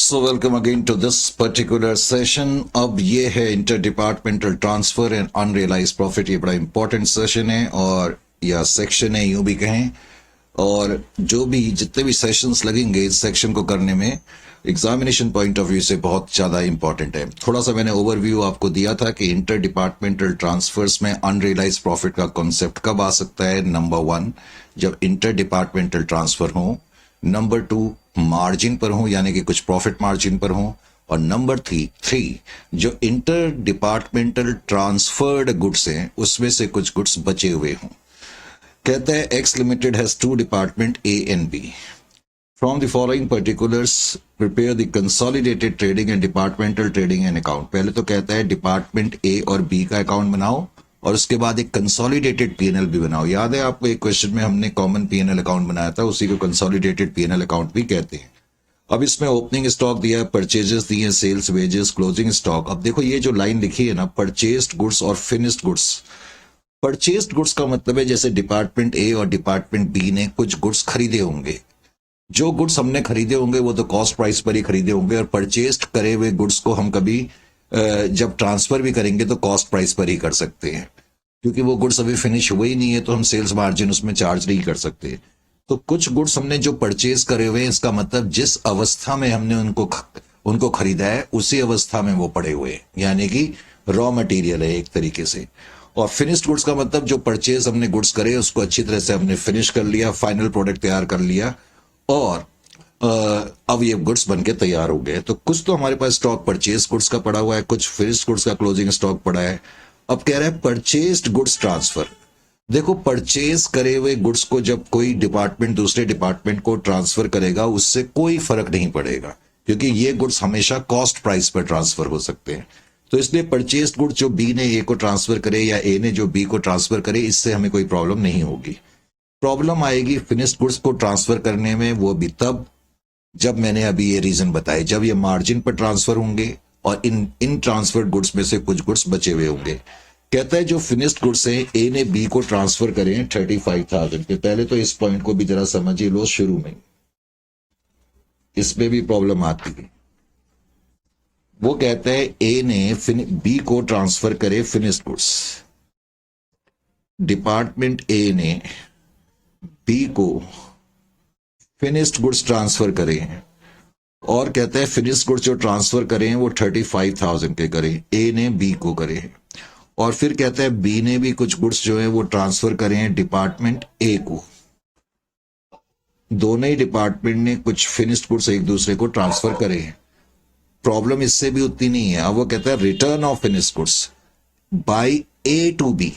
So welcome again to this particular session. अब ये है inter departmental transfer and unrealised profit. ये बड़ा इंपॉर्टेंट सेशन है और या सेक्शन है यूं भी कहें। और जो भी जितने भी सेशंस लगेंगे इस सेक्शन को करने में एग्जामिनेशन पॉइंट ऑफ व्यू से बहुत ज़्यादा इंपॉर्टेंट है। थोड़ा सा मैंने ओवरव्यू आपको दिया था कि इंटर डिपार्टमेंटल ट्रांसफर्स में अनरियलाइज प्रॉफिट का कॉन्सेप्ट कब आ सकता है। नंबर 1 जब इंटर डिपार्टमेंटल ट्रांसफर हो, नंबर 2 मार्जिन पर हो यानी कि कुछ प्रॉफिट मार्जिन पर हो, और नंबर 3 जो इंटर डिपार्टमेंटल ट्रांसफर्ड गुड्स हैं उसमें से कुछ गुड्स बचे हुए हों। कहता है X Limited has two department A and B. From the following particulars prepare the consolidated trading and departmental trading and account. पहले तो कहता है डिपार्टमेंट ए और बी का अकाउंट बनाओ और उसके बाद एक कंसोलिडेटेड पीएनएल भी बनाओ। याद है आपको एक क्वेश्चन में हमने कॉमन पीएनएल अकाउंट बनाया था, उसी को कंसोलिडेटेड पीएनएल अकाउंट भी कहते हैं। अब इसमें ओपनिंग स्टॉक दिया है, परचेजेस दिए हैं, सेल्स वेजेस, क्लोजिंग स्टॉक। अब देखो ये जो लाइन लिखी है ना, परचेस्ड गुड्स और फिनिश्ड गुड्स। परचेस्ड गुड्स का मतलब है जैसे डिपार्टमेंट ए और डिपार्टमेंट बी ने कुछ गुड्स खरीदे होंगे। जो गुड्स हमने खरीदे होंगे वो तो कॉस्ट प्राइस पर ही खरीदे होंगे, और परचेस्ड करे हुए गुड्स को हम कभी जब ट्रांसफर भी करेंगे तो कॉस्ट प्राइस पर ही कर सकते हैं, क्योंकि वो गुड्स अभी फिनिश हुए ही नहीं है तो हम सेल्स मार्जिन उसमें चार्ज नहीं कर सकते। तो कुछ गुड्स हमने जो परचेज करे हुए हैं, इसका मतलब जिस अवस्था में हमने उनको खरीदा है उसी अवस्था में वो पड़े हुए हैं, यानी कि रॉ मटेरियल है एक तरीके से। और फिनिश्ड गुड्स का मतलब जो परचेज हमने गुड्स करे उसको अच्छी तरह से हमने फिनिश कर लिया, फाइनल प्रोडक्ट तैयार कर लिया और अब ये गुड्स बनके तैयार हो गए। तो कुछ तो हमारे पास स्टॉक परचेज गुड्स का पड़ा हुआ है, कुछ फिनिश्ड गुड्स का क्लोजिंग स्टॉक पड़ा है। अब कह रहा है परचेज्ड गुड्स ट्रांसफर। देखो परचेज करे हुए गुड्स को जब कोई डिपार्टमेंट दूसरे डिपार्टमेंट को ट्रांसफर करेगा उससे कोई फर्क नहीं पड़ेगा, क्योंकि ये गुड्स हमेशा कॉस्ट प्राइस पर ट्रांसफर हो सकते हैं। तो इसलिए परचेज्ड गुड्स जो बी ने ए को ट्रांसफर करे या ए ने जो बी को ट्रांसफर करे, इससे हमें कोई प्रॉब्लम नहीं होगी। प्रॉब्लम आएगी फिनिश्ड गुड्स को ट्रांसफर करने में, वो भी तब जब मैंने अभी ये रीजन बताए, जब ये मार्जिन पर ट्रांसफर होंगे और इन ट्रांसफर्ड गुड्स में से कुछ गुड्स बचे हुए होंगे। कहता है जो फिनिश्ड गुड्स हैं ए ने बी को ट्रांसफर करें 35,000 के। पहले तो इस पॉइंट को भी जरा समझिए लो, शुरू में इसमें भी प्रॉब्लम आती है। वो कहता है ए ने बी को ट्रांसफर करे फिनिश्ड गुड्स, डिपार्टमेंट ए ने बी को फिनिश्ड गुड्स ट्रांसफर करें और कहता है फिनिश्ड गुड्स जो ट्रांसफर करें वो 35,000 के करें, ए ने बी को करें। और फिर कहता है बी ने भी कुछ गुड्स जो है वो ट्रांसफर करें डिपार्टमेंट ए को। दोनों ही डिपार्टमेंट ने कुछ फिनिश्ड गुड्स एक दूसरे को ट्रांसफर करे हैं। प्रॉब्लम इससे भी उतनी नहीं है। अब वो कहता है return of finished goods by A to B.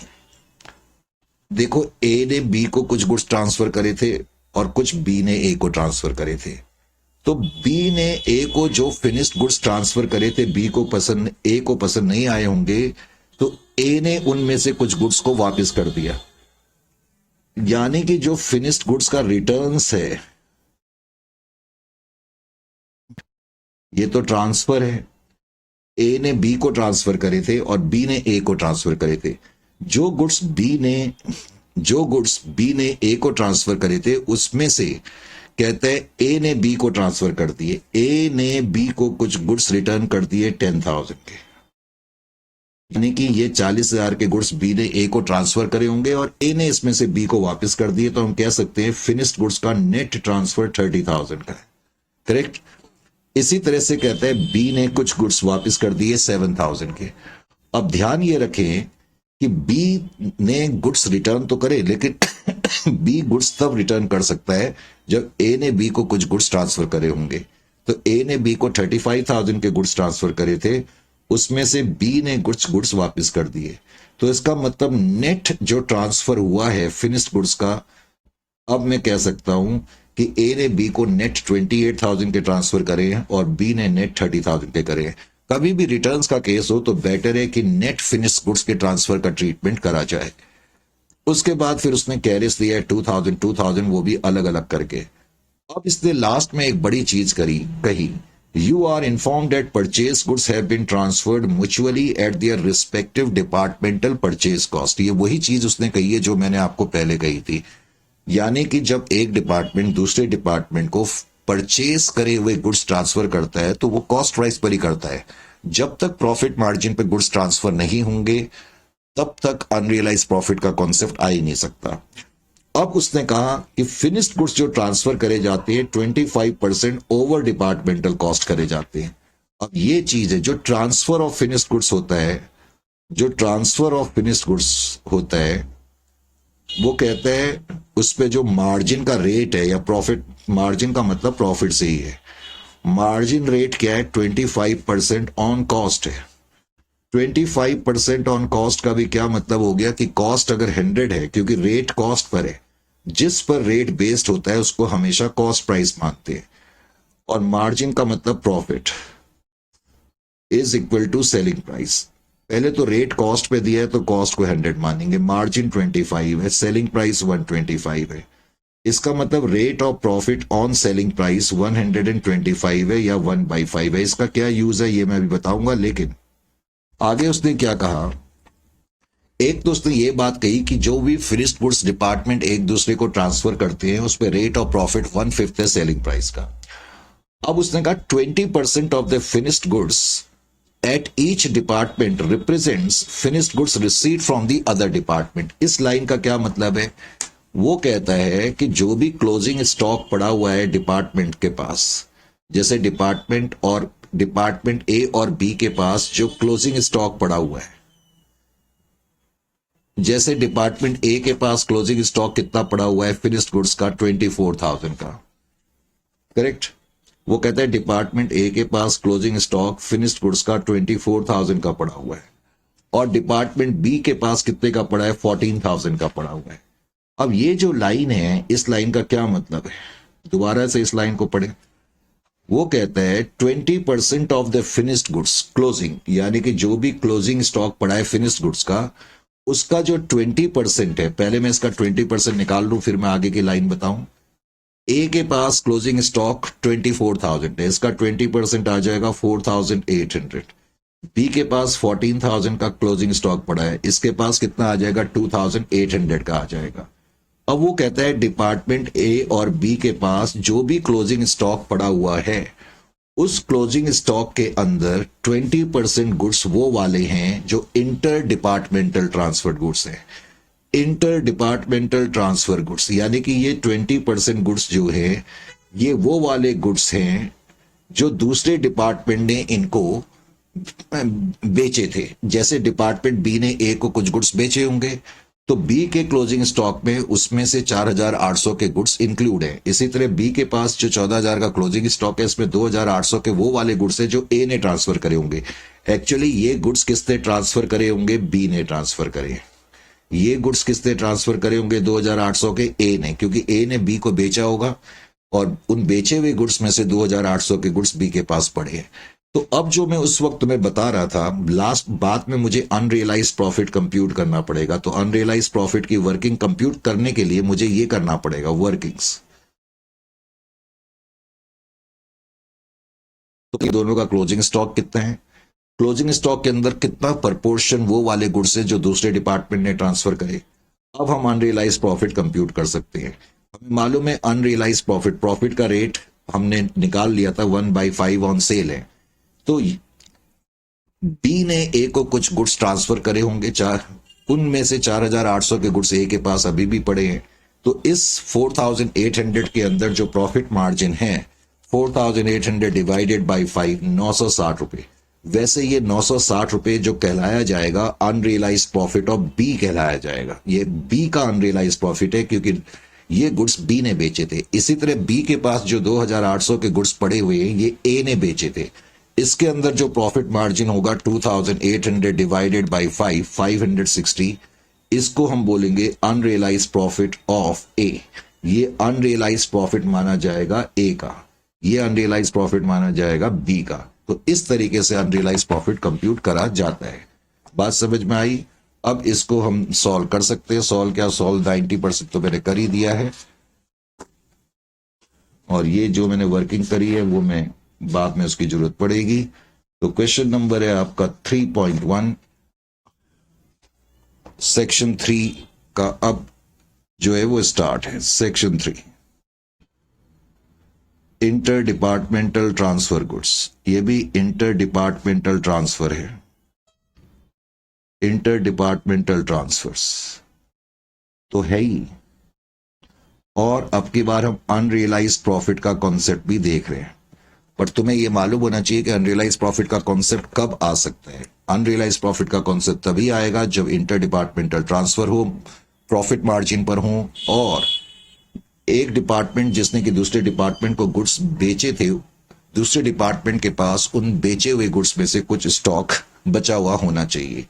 देखो ए ने बी को कुछ गुड्स ट्रांसफर करे थे और कुछ बी ने ए को ट्रांसफर करे थे। तो बी ने ए को जो फिनिश्ड गुड्स ट्रांसफर करे थे ए को पसंद नहीं आए होंगे, तो ए ने उनमें से कुछ गुड्स को वापस कर दिया। यानी कि जो फिनिश्ड गुड्स का रिटर्न्स है ये तो ट्रांसफर है। ए ने बी को ट्रांसफर करे थे और बी ने ए को ट्रांसफर करे थे। जो गुड्स बी ने ए को ट्रांसफर करे थे उसमें से कहते हैं ए ने बी को ट्रांसफर कर दिए। ए ने बी को कुछ गुड्स रिटर्न कर दिए 10,000 के, यानी कि ये 40,000 के गुड्स बी ने ए को ट्रांसफर करे होंगे और ए ने इसमें से बी को वापस कर दिए। तो हम कह सकते हैं फिनिश्ड गुड्स का नेट ट्रांसफर 30,000 का है। करेक्ट। इसी तरह से कहते हैं बी ने कुछ गुड्स वापस कर दिए 7,000 के। अब ध्यान ये रखें कि बी ने गुड्स रिटर्न तो करे, लेकिन बी गुड्स तब रिटर्न कर सकता है जब ए ने बी को कुछ गुड्स ट्रांसफर करे होंगे। तो ए ने बी को 35,000 के गुड्स ट्रांसफर करे थे, उसमें से बी ने कुछ गुड्स वापस कर दिए। तो इसका मतलब नेट जो ट्रांसफर हुआ है फिनिश्ड गुड्स का, अब मैं कह सकता हूं कि ए ने बी को नेट 28,000 के ट्रांसफर करे हैं और बी ने नेट 30,000 के करे हैं। कभी भी रिटर्न्स का केस हो तो बेटर है कि नेट फिनिश्ड गुड्स के ट्रांसफर का ट्रीटमेंट करा जाए। उसके बाद फिर उसने कैरिस दिया 2,000 वो भी अलग अलग करके। अब इसने लास्ट में एक बड़ी चीज कही, you are informed that purchase goods have been transferred mutually at their respective departmental purchase cost. ये वही चीज उसने कही है जो मैंने आपको पहले कही थी, यानी कि जब एक डिपार्टमेंट दूसरे डिपार्टमेंट को परचेज करे हुए गुड्स ट्रांसफर करता है तो वो कॉस्ट प्राइस पर ही करता है। जब तक प्रॉफिट मार्जिन पे गुड्स ट्रांसफर नहीं होंगे तब तक अनरियलाइज प्रॉफिट का कॉन्सेप्ट आ ही नहीं सकता। अब उसने कहा कि फिनिश्ड गुड्स जो ट्रांसफर करे जाते हैं 25% ओवर डिपार्टमेंटल कॉस्ट करे जाते हैं। अब ये चीज है जो ट्रांसफर ऑफ फिनिश्ड गुड्स होता है, जो ट्रांसफर ऑफ फिनिश्ड गुड्स होता है वो कहते हैं उस पे जो मार्जिन का रेट है या प्रॉफिट, मार्जिन का मतलब प्रॉफिट से ही है, मार्जिन रेट क्या है 25% ऑन कॉस्ट है। 25% ऑन कॉस्ट का भी क्या मतलब हो गया कि कॉस्ट अगर 100 है, क्योंकि रेट कॉस्ट पर है, जिस पर रेट बेस्ड होता है उसको हमेशा कॉस्ट प्राइस मानते हैं, और मार्जिन का मतलब profit is equal to selling price. पहले तो रेट कॉस्ट पे दिया है तो कॉस्ट को 100 मानेंगे, मार्जिन 25 है, सेलिंग प्राइस 125 है। इसका मतलब rate of profit on selling price 125 है या 1/5 है। इसका क्या यूज है ये मैं अभी बताऊंगा, लेकिन आगे उसने क्या कहा, एक तो उसने ये बात कही कि जो भी फिनिश्ड गुड्स डिपार्टमेंट एक दूसरे को ट्रांसफर करते हैं उस पर रेट ऑफ प्रॉफिट 1/5 है सेलिंग प्राइस का। अब उसने कहा 20% of the finished goods at each department represents finished goods received from the other department. इस लाइन का क्या मतलब है, वो कहता है कि जो भी क्लोजिंग स्टॉक पड़ा हुआ है डिपार्टमेंट के पास, जैसे डिपार्टमेंट ए और बी के पास जो क्लोजिंग स्टॉक पड़ा हुआ है, जैसे डिपार्टमेंट ए के पास क्लोजिंग स्टॉक कितना पड़ा हुआ है फिनिश्ड गुड्स का 24,000 का, करेक्ट। वो कहता है डिपार्टमेंट ए के पास क्लोजिंग स्टॉक फिनिश्ड गुड्स का 24,000 का पड़ा हुआ है और डिपार्टमेंट बी के पास कितने का पड़ा है 14,000 का पड़ा हुआ है। अब ये जो लाइन है, इस लाइन का क्या मतलब है, दोबारा से इस लाइन को पढ़े। वो कहता है 20% of the finished goods closing, यानी कि जो भी क्लोजिंग स्टॉक पड़ा है फिनिश्ड गुड्स का, उसका जो 20% है, पहले मैं इसका 20% निकाल लूं फिर मैं आगे की लाइन बताऊं। ए के पास क्लोजिंग स्टॉक 24,000 है, इसका 20% आ जाएगा 4,800। बी के पास 14,000 का क्लोजिंग स्टॉक पड़ा है, इसके पास कितना आ जाएगा 2,800 का आ जाएगा। अब वो कहता है डिपार्टमेंट ए और बी के पास जो भी क्लोजिंग स्टॉक पड़ा हुआ है उस क्लोजिंग स्टॉक के अंदर 20% गुड्स वो वाले हैं जो इंटर डिपार्टमेंटल ट्रांसफर गुड्स हैं। इंटर डिपार्टमेंटल ट्रांसफर गुड्स यानी कि ये 20% गुड्स जो है ये वो वाले गुड्स हैं जो दूसरे डिपार्टमेंट ने इनको बेचे थे। जैसे डिपार्टमेंट बी ने ए को कुछ गुड्स बेचे होंगे तो बी के क्लोजिंग स्टॉक में उसमें से 4,800 के गुड्स इंक्लूड है। इसी तरह बी के पास जो 14,000 का क्लोजिंग स्टॉक है इसमें 2,800 के वो वाले गुड्स है जो ए ने ट्रांसफर करे होंगे। एक्चुअली ये गुड्स किसने ट्रांसफर करे होंगे, बी ने ट्रांसफर करे। ये गुड्स किसने ट्रांसफर करे होंगे 2,800 के ए ने, क्योंकि ए ने बी को बेचा होगा और उन बेचे हुए गुड्स में से 2,800 के गुड्स बी के पास पड़े हैं। तो अब जो मैं उस वक्त तुम्हें बता रहा था, लास्ट बात में मुझे अनरियलाइज प्रॉफिट कंप्यूट करना पड़ेगा। तो अनरियलाइज प्रॉफिट की वर्किंग कंप्यूट करने के लिए मुझे ये करना पड़ेगा, वर्किंग्स। तो दोनों का क्लोजिंग स्टॉक कितना है, क्लोजिंग स्टॉक के अंदर कितना प्रपोर्शन वो वाले गुड्स है जो दूसरे डिपार्टमेंट ने ट्रांसफर करे। अब हम अनरियलाइज प्रॉफिट कंप्यूट कर सकते हैं। हमें मालूम है अनरियलाइज प्रॉफिट, प्रॉफिट का रेट हमने निकाल लिया था 1/5 ऑन सेल है। तो बी ने ए को कुछ गुड्स ट्रांसफर करे होंगे, उनमें से 4,800 के गुड्स ए के पास अभी भी पड़े हैं। तो इस 4,800 के अंदर जो प्रॉफिट मार्जिन है 4,800 डिवाइडेड बाई 5, 960 रुपए। वैसे ये 960 रुपए जो कहलाया जाएगा अनरियलाइज प्रॉफिट ऑफ बी कहलाया जाएगा। ये बी का अनरियलाइज प्रॉफिट है क्योंकि ये गुड्स बी ने बेचे थे। इसी तरह बी के पास जो 2,800 के गुड्स पड़े हुए हैं ये ए ने बेचे थे। इसके अंदर जो प्रॉफिट मार्जिन होगा 2,800 डिवाइडेड बाई 5, 560, इसको हम बोलेंगे अनरियलाइज प्रॉफिट ऑफ ए। ये अनरियलाइज प्रॉफिट माना जाएगा ए का, ये अनरियलाइज प्रॉफिट माना जाएगा बी का। तो इस तरीके से अनरियलाइज प्रॉफिट कंप्यूट करा जाता है। बात समझ में आई। अब इसको हम सॉल्व कर सकते हैं। सॉल्व क्या, सॉल्व 90% तो मैंने कर ही दिया है और ये जो मैंने वर्किंग करी है वो मैं बाद में उसकी जरूरत पड़ेगी। तो क्वेश्चन नंबर है आपका 3.1 सेक्शन 3 का अब जो है वो स्टार्ट है। Section 3, inter departmental transfer goods, ये भी इंटर डिपार्टमेंटल ट्रांसफर है, इंटर डिपार्टमेंटल ट्रांसफर्स तो है ही। और अब की बार हम अनरियलाइज्ड प्रॉफिट का कॉन्सेप्ट भी देख रहे हैं, पर तुम्हें यह मालूम होना चाहिए कि अनरियलाइज्ड प्रॉफिट का कॉन्सेप्ट कब आ सकता है। अनरियलाइज्ड प्रॉफिट का कॉन्सेप्ट तभी आएगा जब इंटर डिपार्टमेंटल ट्रांसफर हो, प्रॉफिट मार्जिन पर हो, और एक डिपार्टमेंट जिसने कि दूसरे डिपार्टमेंट को गुड्स बेचे थे, दूसरे डिपार्टमेंट के पास उन बेचे हुए गुड्स में से कुछ स्टॉक बचा हुआ होना चाहिए।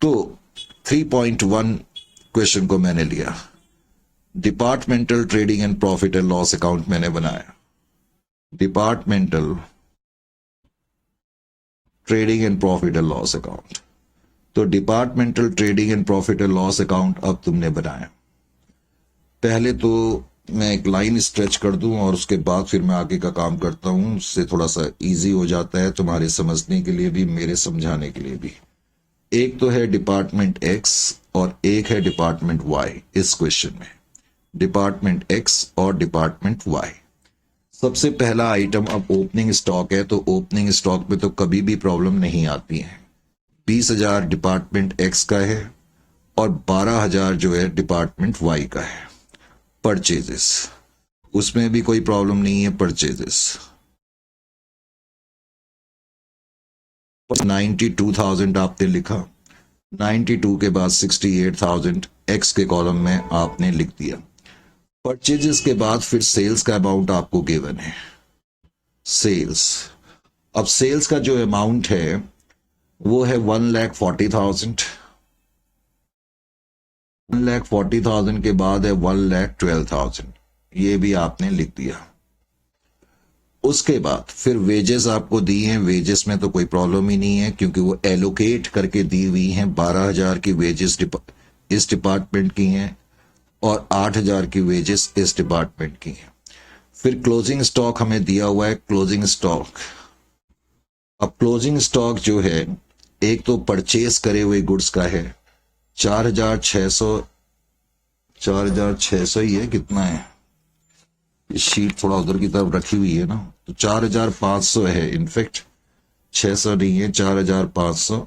तो 3.1 क्वेश्चन को मैंने लिया, departmental trading and profit and loss account मैंने बनाया, departmental trading and profit and loss account. तो departmental trading and profit and loss account अब तुमने बनाया। पहले तो मैं एक लाइन स्ट्रेच कर दूं और उसके बाद फिर मैं आगे का काम करता हूं, उससे थोड़ा सा इजी हो जाता है तुम्हारे समझने के लिए भी, मेरे समझाने के लिए भी। एक तो है डिपार्टमेंट एक्स और एक है डिपार्टमेंट वाई इस क्वेश्चन में, डिपार्टमेंट एक्स और डिपार्टमेंट वाई। सबसे पहला आइटम अब ओपनिंग स्टॉक है, तो ओपनिंग स्टॉक में तो कभी भी प्रॉब्लम नहीं आती है। 20,000 डिपार्टमेंट एक्स का है और 12,000 जो है डिपार्टमेंट वाई का है। परचेजेस, उसमें भी कोई प्रॉब्लम नहीं है। परचेजेस 92,000 आपने लिखा, 92 के बाद 68,000 एक्स के कॉलम में आपने लिख दिया। परचेजेस के बाद फिर सेल्स का अमाउंट आपको गिवन है, सेल्स। अब सेल्स का जो अमाउंट है वो है 1,40,000, 1,40,000 के बाद है 1,12,000, ये भी आपने लिख दिया। उसके बाद फिर वेजेस आपको दी हैं, वेजेस में तो कोई प्रॉब्लम ही नहीं है क्योंकि वो एलोकेट करके दी हुई हैं। 12,000 की वेजेस इस डिपार्टमेंट की हैं और 8,000 की वेजेस इस डिपार्टमेंट की हैं। फिर क्लोजिंग स्टॉक हमें दिया हुआ है, क्लोजिंग स्टॉक। अब क्लोजिंग स्टॉक जो है एक तो परचेस करे हुए गुड्स का है 4,600 ही है, कितना है, शीट थोड़ा उधर की तरफ रखी हुई है ना, तो 4,500 है, इनफैक्ट 600 नहीं है, 4,500।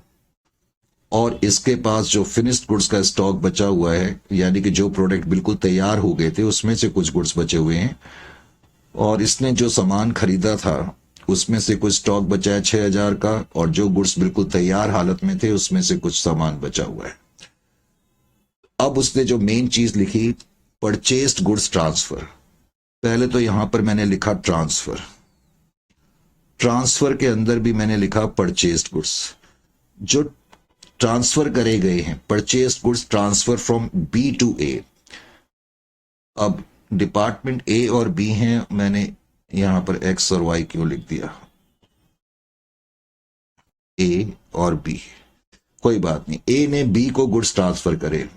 और इसके पास जो फिनिश्ड गुड्स का स्टॉक बचा हुआ है, यानी कि जो प्रोडक्ट बिल्कुल तैयार हो गए थे उसमें से कुछ गुड्स बचे हुए हैं, और इसने जो सामान खरीदा था उसमें से कुछ स्टॉक बचा है 6,000 का, और जो गुड्स बिल्कुल तैयार हालत में थे उसमें से कुछ सामान बचा हुआ है। अब उसने जो मेन चीज लिखी, परचेस्ड गुड्स ट्रांसफर। पहले तो यहां पर मैंने लिखा ट्रांसफर, ट्रांसफर के अंदर भी मैंने लिखा परचेस्ड गुड्स। जो ट्रांसफर करे गए हैं, purchased goods transfer from B to A. अब डिपार्टमेंट ए और बी हैं, मैंने यहां पर एक्स और वाई क्यों लिख दिया, ए और बी, कोई बात नहीं। ए ने बी को गुड्स ट्रांसफर करे,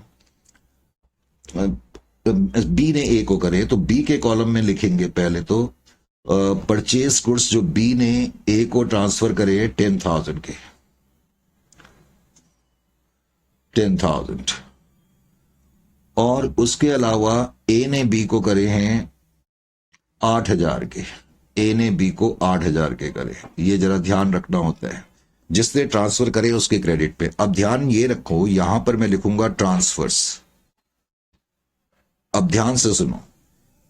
बी ने ए को करे, तो बी के कॉलम में लिखेंगे पहले तो परचेज गुड्स जो बी ने ए को ट्रांसफर करे 10,000 के, 10,000। और उसके अलावा ए ने बी को करे हैं 8,000 के, ए ने बी को 8,000 के करे। ये जरा ध्यान रखना होता है, जिसने ट्रांसफर करे उसके क्रेडिट पे। अब ध्यान ये रखो, यहां पर मैं लिखूंगा ट्रांसफर्स। अब ध्यान से सुनो,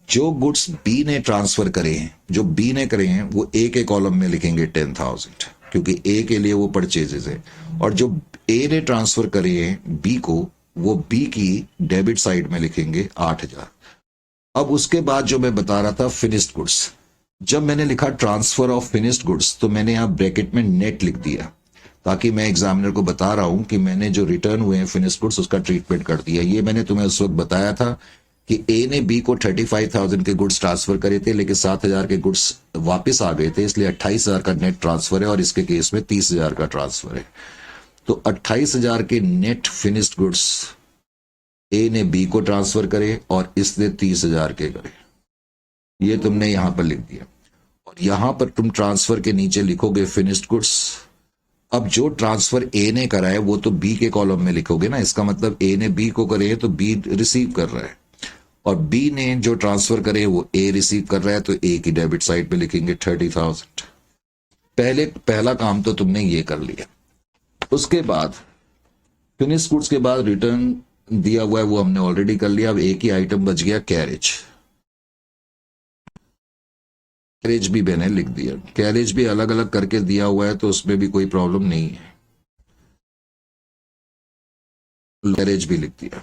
जो गुड्स बी ने ट्रांसफर करे हैं, जो बी ने करे हैं, वो ए के कॉलम में लिखेंगे 10,000 क्योंकि ए के लिए वो परचेजेस है। और जो ए ने ट्रांसफर करे हैं बी को, वो बी की डेबिट साइड में लिखेंगे 8,000। अब उसके बाद जो मैं बता रहा था फिनिश्ड गुड्स, जब मैंने लिखा ट्रांसफर ऑफ फिनिश्ड गुड्स तो मैंने यहां ब्रैकेट में नेट लिख दिया, ताकि मैं एग्जामिनर को बता रहा हूं कि मैंने जो रिटर्न हुए हैं फिनिश्ड गुड्स उसका ट्रीटमेंट कर दिया। ये मैंने तुम्हें उस वक्त बताया था कि ए ने बी को 35,000 के गुड्स ट्रांसफर करे थे, लेकिन 7,000 के गुड्स वापस आ गए थे, इसलिए 28,000 का नेट ट्रांसफर है, और इसके केस में 30,000 का ट्रांसफर है। तो 28,000 के नेट फिनिश्ड गुड्स ए ने बी को ट्रांसफर करे और इसने 30,000 के करे, ये तुमने यहां पर लिख दिया। और यहां पर तुम ट्रांसफर के नीचे लिखोगे फिनिश्ड गुड्स। अब जो ट्रांसफर ए ने करा है वो तो बी के कॉलम में लिखोगे ना, इसका मतलब ए ने बी को करे है तो बी रिसीव कर रहा है, और बी ने जो ट्रांसफर करे वो ए रिसीव कर रहा है, तो ए की डेबिट साइड पे लिखेंगे 30,000। पहला काम तो तुमने ये कर लिया। उसके बाद फिनिश गुड्स के बाद रिटर्न दिया हुआ है वो हमने ऑलरेडी कर लिया। अब एक ही आइटम बच गया, कैरेज। कैरेज भी मैंने लिख दिया। कैरेज भी अलग अलग करके दिया हुआ है तो उसमें भी कोई प्रॉब्लम नहीं है, कैरेज भी लिख दिया।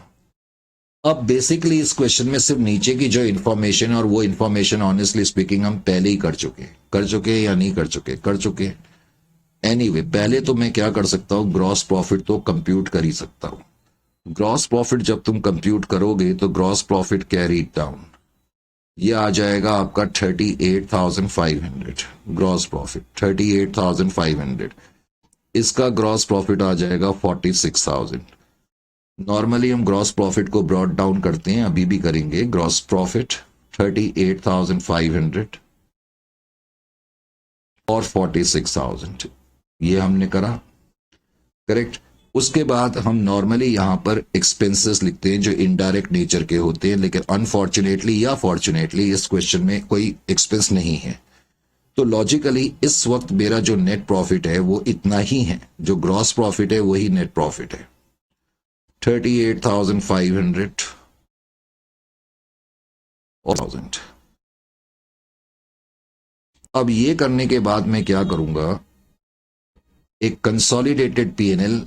अब बेसिकली इस क्वेश्चन में सिर्फ नीचे की जो इन्फॉर्मेशन है, और वो इन्फॉर्मेशन ऑनेस्टली स्पीकिंग हम पहले ही कर चुके या नहीं कर चुके। एनीवे, पहले तो मैं क्या कर सकता हूं, ग्रॉस प्रॉफिट तो कंप्यूट कर ही सकता हूं। ग्रॉस प्रॉफिट जब तुम कंप्यूट करोगे तो ग्रॉस प्रॉफिट कैरी डाउन, ये आ जाएगा आपका 38,500। ग्रॉस प्रॉफिट 38,500, इसका ग्रॉस प्रॉफिट आ जाएगा 46,000। नॉर्मली हम ग्रॉस प्रॉफिट को ब्रॉड डाउन करते हैं, अभी भी करेंगे। ग्रॉस प्रॉफिट 38,500 और 46,000, ये हमने करा, करेक्ट। उसके बाद हम नॉर्मली यहां पर एक्सपेंसेस लिखते हैं जो इनडायरेक्ट नेचर के होते हैं, लेकिन अनफॉर्चुनेटली या फॉर्चुनेटली इस क्वेश्चन में कोई एक्सपेंस नहीं है। तो लॉजिकली इस वक्त मेरा जो नेट प्रॉफिट है वो इतना ही है, जो ग्रॉस प्रॉफिट है वही नेट प्रॉफिट है, 38,500 और 1000। अब ये करने के बाद मैं क्या करूंगा, एक कंसोलिडेटेड पीएनएल,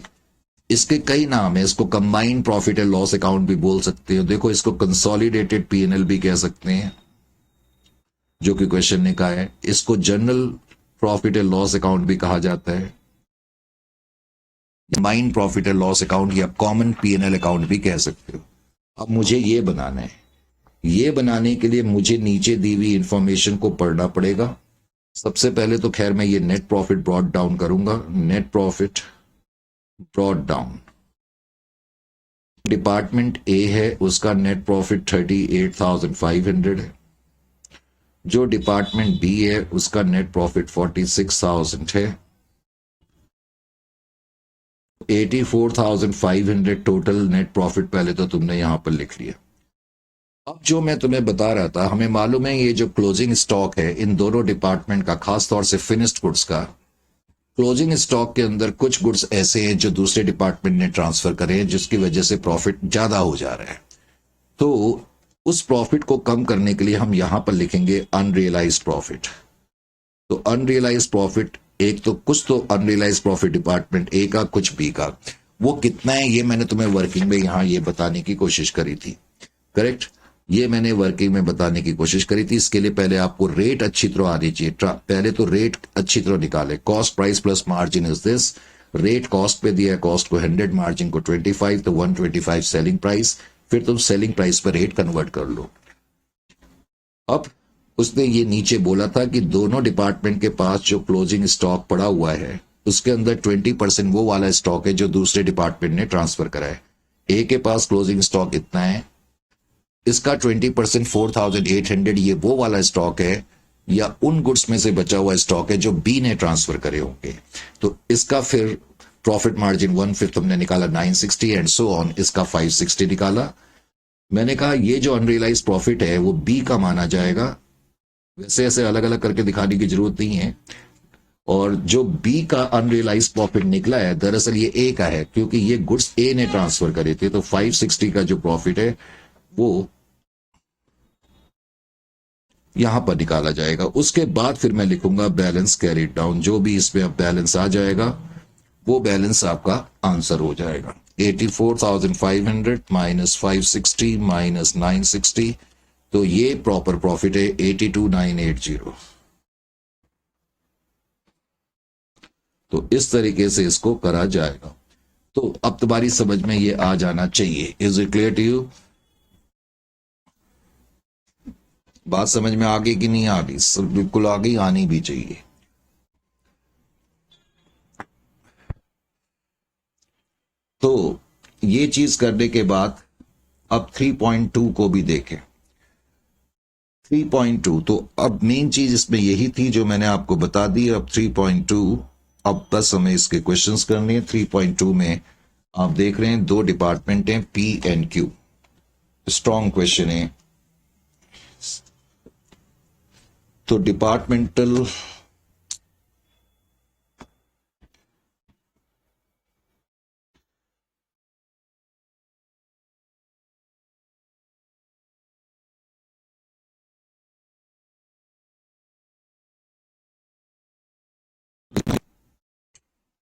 इसके कई नाम है, इसको combined profit and loss account भी बोल सकते हो। देखो, इसको कंसोलिडेटेड पीएनएल भी कह सकते हैं, जो कि क्वेश्चन ने कहा है। इसको general profit and loss account भी कहा जाता है, combined profit and loss account या कॉमन पीएनएल अकाउंट भी कह सकते हो। अब मुझे ये बनाना है, ये बनाने के लिए मुझे नीचे दी हुई इंफॉर्मेशन को पढ़ना पड़ेगा। सबसे पहले तो खैर मैं ये नेट प्रॉफिट ब्रॉड डाउन करूंगा। Net profit brought down, department A है उसका नेट प्रॉफिट 38,500 है, जो डिपार्टमेंट बी है उसका नेट प्रॉफिट 46,000 है, 84,500 टोटल नेट प्रॉफिट पहले तो तुमने यहां पर लिख लिया। अब जो मैं तुम्हें बता रहा था, हमें मालूम है ये जो क्लोजिंग स्टॉक है इन दोनों डिपार्टमेंट का, खासतौर से फिनिश्ड गुड्स का, क्लोजिंग स्टॉक के अंदर कुछ गुड्स ऐसे हैं जो दूसरे डिपार्टमेंट ने ट्रांसफर करे हैं, जिसकी वजह से प्रॉफिट ज्यादा हो जा रहा है। तो उस प्रॉफिट को कम करने के लिए हम यहां पर लिखेंगे अनरियलाइज्ड प्रॉफिट। तो अनरियलाइज्ड प्रॉफिट, एक तो कुछ तो अनरियलाइज्ड प्रॉफिट डिपार्टमेंट ए का, कुछ बी का, वो कितना है ये मैंने तुम्हें वर्किंग में यहां ये बताने की कोशिश करी थी, करेक्ट। ये मैंने वर्किंग में बताने की कोशिश करी थी। इसके लिए पहले आपको रेट अच्छी तरह आनी चाहिए। पहले तो रेट अच्छी तरह निकाले। Cost price plus margin is this. Rate cost पे दिया है, कॉस्ट को 100, मार्जिन को 25, तो 125 सेलिंग प्राइस। फिर तुम सेलिंग प्राइस पर रेट कन्वर्ट कर लो। अब उसने ये नीचे बोला था कि दोनों डिपार्टमेंट के पास जो क्लोजिंग स्टॉक पड़ा हुआ है उसके अंदर 20% वो वाला स्टॉक है जो दूसरे डिपार्टमेंट ने ट्रांसफर करा है। ए के पास क्लोजिंग स्टॉक इतना है, इसका 20% 4,800 ये वो वाला स्टॉक है, या उन गुड्स में से बचा हुआ स्टॉक है जो बी ने ट्रांसफर करे होंगे। तो इसका फिर प्रॉफिट मार्जिन 1/5 हमने निकाला 960 एंड सो ऑन, इसका 560 निकाला। मैंने कहा ये जो अनरियलाइज प्रॉफिट है वो बी का माना जाएगा। वैसे ऐसे अलग अलग करके दिखाने की जरूरत नहीं है। और जो बी का अनरियलाइज प्रॉफिट निकला है दरअसल ये ए का है, क्योंकि ये गुड्स ए ने ट्रांसफर करे थे। तो 560 का जो प्रॉफिट है वो यहां पर निकाला जाएगा। उसके बाद फिर मैं लिखूंगा बैलेंस कैरिड डाउन। जो भी इसमें अब बैलेंस आ जाएगा वो बैलेंस आपका आंसर हो जाएगा। 84,500 माइनस 560 माइनस 960, तो ये प्रॉपर प्रॉफिट है 82,980। तो इस तरीके से इसको करा जाएगा। तो अब तुम्हारी समझ में ये आ जाना चाहिए। Is it clear to you? बात समझ में आ गई कि नहीं आ गई? बिल्कुल आ गई, आनी भी चाहिए। तो ये चीज करने के बाद अब 3.2 को भी देखें। 3.2 तो अब मेन चीज इसमें यही थी जो मैंने आपको बता दी। अब 3.2, अब बस हमें इसके क्वेश्चंस करने हैं। 3.2 में आप देख रहे हैं दो डिपार्टमेंट हैं, P and Q. Strong question है, तो डिपार्टमेंटल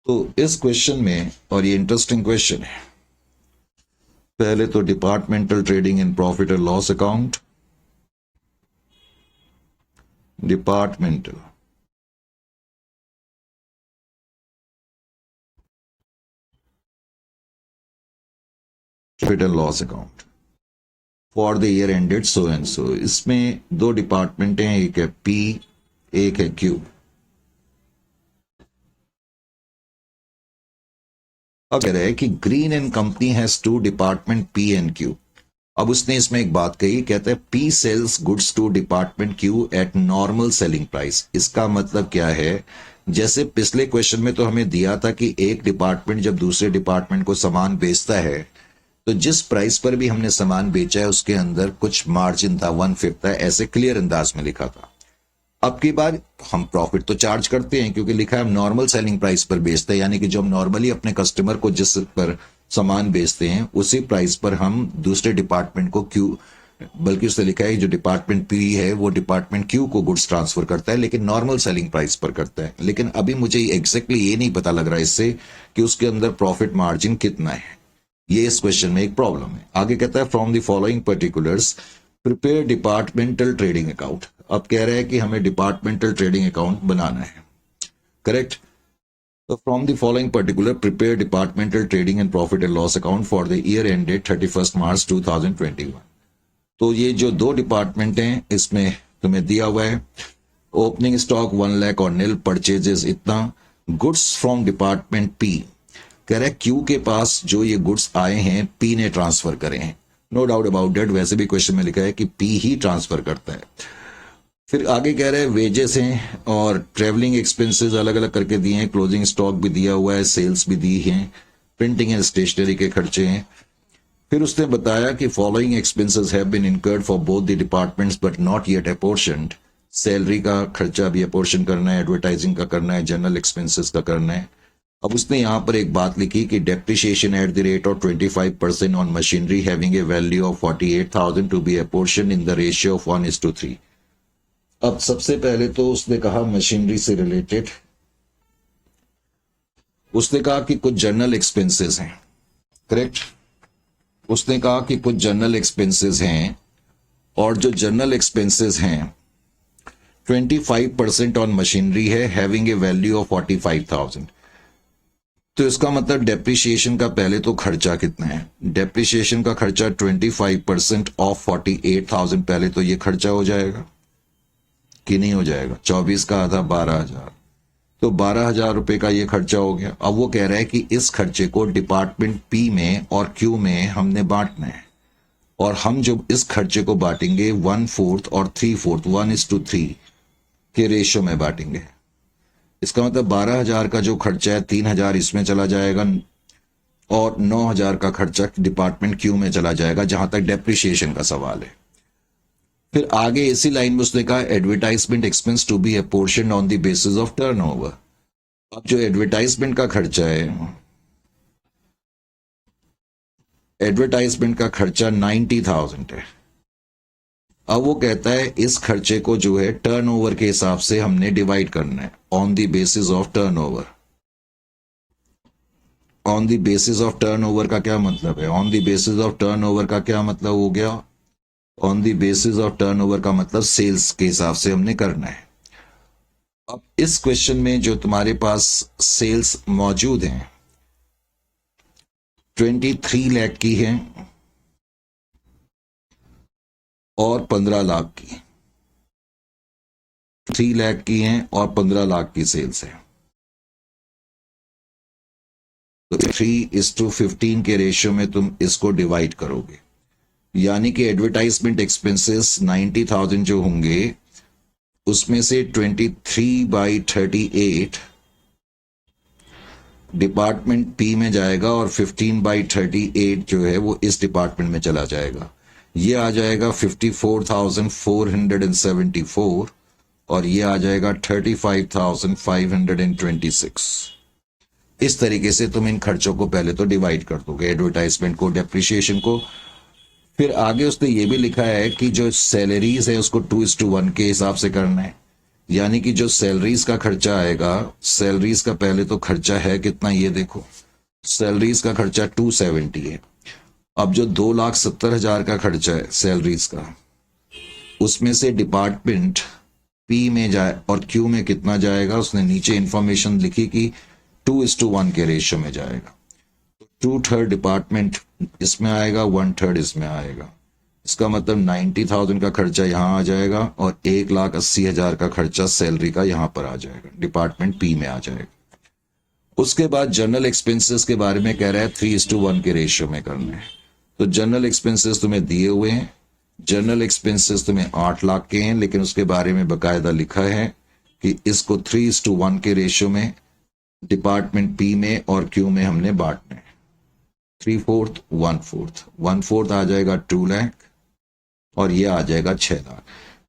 तो इस क्वेश्चन में, और ये इंटरेस्टिंग क्वेश्चन है, पहले तो departmental trading in profit and loss account, departmental profit and loss account for the year ended so and so. इसमें दो डिपार्टमेंट हैं, एक है पी, एक है क्यू। अब कह रहा है कि Green and Company has two department P and Q. अब उसने इसमें एक बात कही, कहता है P sells goods to department Q at normal selling price. इसका मतलब क्या है, जैसे पिछले क्वेश्चन में तो हमें दिया था कि एक डिपार्टमेंट जब दूसरे डिपार्टमेंट को सामान बेचता है तो जिस प्राइस पर भी हमने सामान बेचा है उसके अंदर कुछ मार्जिन था, 1/5 था, ऐसे क्लियर अंदाज में लिखा था। अब की बार हम प्रॉफिट तो चार्ज करते हैं क्योंकि लिखा है हम नॉर्मल सेलिंग प्राइस पर बेचते हैं, यानी कि जो हम नॉर्मली अपने कस्टमर को जिस पर सामान बेचते हैं उसी प्राइस पर हम दूसरे डिपार्टमेंट को क्यू, बल्कि उसने लिखा है जो डिपार्टमेंट पी है वो डिपार्टमेंट क्यू को गुड्स ट्रांसफर करता है, लेकिन नॉर्मल सेलिंग प्राइस पर करता है। लेकिन अभी मुझे एग्जैक्टली ये नहीं पता लग रहा है इससे कि उसके अंदर प्रॉफिट मार्जिन कितना है। ये इस क्वेश्चन में एक प्रॉब्लम है। आगे कहता है from the following particulars prepare departmental trading account. अब कह रहा है कि हमें डिपार्टमेंटल ट्रेडिंग अकाउंट बनाना है, करेक्ट। तो from the following particular prepare departmental trading and profit and loss account for the year ended 31 मार्च 2021। तो ये जो दो डिपार्टमेंट हैं इसमें तुम्हें दिया हुआ है ओपनिंग स्टॉक 1 लाख और नील परचेजेस इतना, गुड्स फ्रॉम डिपार्टमेंट पी। कह रहा है क्यू के पास जो ये गुड्स आए हैं पी ने ट्रांसफर करे हैं, नो डाउट अबाउट डेट। वैसे भी क्वेश्चन में लिखा है कि पी ही ट्रांसफर करता है। फिर आगे कह रहे हैं वेजेस हैं और ट्रेवलिंग एक्सपेंसेस अलग अलग करके दिए हैं, क्लोजिंग स्टॉक भी दिया हुआ है, सेल्स भी दी हैं, प्रिंटिंग एंड स्टेशनरी के खर्चे हैं। फिर उसने बताया कि following expenses have been incurred for both the departments but not yet apportioned. Salary का खर्चा भी अपोर्शन करना है, एडवर्टाइजिंग का करना है, जनरल एक्सपेंसेस का करना है। अब उसने यहां पर एक बात लिखी कि depreciation at the rate of 25% on machinery having a value of 48,000 to be apportion in the ratio of 1:3। अब सबसे पहले तो उसने कहा मशीनरी से रिलेटेड, उसने कहा कि कुछ जनरल एक्सपेंसेस हैं, करेक्ट। उसने कहा कि कुछ जनरल एक्सपेंसेस हैं और जो जनरल एक्सपेंसेस हैं 25% ऑन मशीनरी है हैविंग ए वैल्यू ऑफ 45,000। तो इसका मतलब डेप्रिसिएशन का पहले तो खर्चा कितना है, डेप्रिसिएशन का खर्चा 25% ऑफ 48,000, पहले तो ये खर्चा हो जाएगा कि नहीं हो जाएगा, 24 का आधा 12,000, तो 12,000 रुपए का ये खर्चा हो गया। अब वो कह रहा है कि इस खर्चे को डिपार्टमेंट पी में और क्यू में हमने बांटना है, और हम जो इस खर्चे को बांटेंगे 1/4 और 3/4 1:3 के रेशियो में बांटेंगे। इसका मतलब 12,000 का जो खर्चा है 3,000 इसमें चला जाएगा और 9,000 का खर्चा डिपार्टमेंट क्यू में चला जाएगा, जहां तक डेप्रिसिएशन का सवाल है। फिर आगे इसी लाइन में उसने कहा advertisement expense to be apportioned on the basis of turnover. अब जो एडवर्टाइजमेंट का खर्चा है, एडवर्टाइजमेंट का खर्चा 90,000 है। अब वो कहता है इस खर्चे को जो है टर्नओवर के हिसाब से हमने डिवाइड करना है, on the basis of turnover. On the basis of turnover का क्या मतलब है, on the basis of turnover का क्या मतलब हो गया, on the basis of turnover का मतलब सेल्स के हिसाब से हमने करना है। अब इस क्वेश्चन में जो तुम्हारे पास सेल्स मौजूद हैं 23 लाख की है और 15 लाख की, 3 लाख की हैं और 15 लाख की सेल्स है। तो 3:15 के रेशियो में तुम इसको डिवाइड करोगे, यानी कि एडवर्टाइजमेंट एक्सपेंसेस 90,000 जो होंगे उसमें से 23/38 डिपार्टमेंट पी में जाएगा और 15/38 जो है वो इस डिपार्टमेंट में चला जाएगा। ये आ जाएगा 54,474 और ये आ जाएगा 35,526। इस तरीके से तुम इन खर्चों को पहले तो डिवाइड कर दोगे, एडवर्टाइजमेंट को, डेप्रिसिएशन को। फिर आगे उसने ये भी लिखा है कि जो सैलरीज है उसको 2:1 के हिसाब से करना है, यानी कि जो सैलरीज का खर्चा आएगा, सैलरीज का पहले तो खर्चा है कितना, ये देखो, सैलरीज का खर्चा 270 है। अब जो 2,70,000 का खर्चा है सैलरीज का, उसमें से डिपार्टमेंट पी में जाए और क्यू में कितना जाएगा, उसने नीचे इंफॉर्मेशन लिखी कि 2:1 के रेशियो में जाएगा। तो 2/3 डिपार्टमेंट इसमें आएगा, 1/3 इसमें आएगा। इसका मतलब 90,000 का खर्चा यहाँ आ जाएगा और 1,80,000 का खर्चा सैलरी का यहाँ पर आ जाएगा, डिपार्टमेंट पी में आ जाएगा। उसके बाद जनरल एक्सपेंसेस के बारे में कह रहा है 3:1 के रेशियो में करना है। तो जनरल एक्सपेंसेस तुम्हें दिए हुए हैं, जनरल एक्सपेंसेस तुम्हें 8 लाख के हैं, लेकिन उसके बारे में बकायदा लिखा है कि इसको 3:1 के रेशियो में डिपार्टमेंट पी में और क्यू में हमने बांटना है। 3/4, 1/4, 1/4 आ जाएगा 2 लाख और ये आ जाएगा 6 लाख।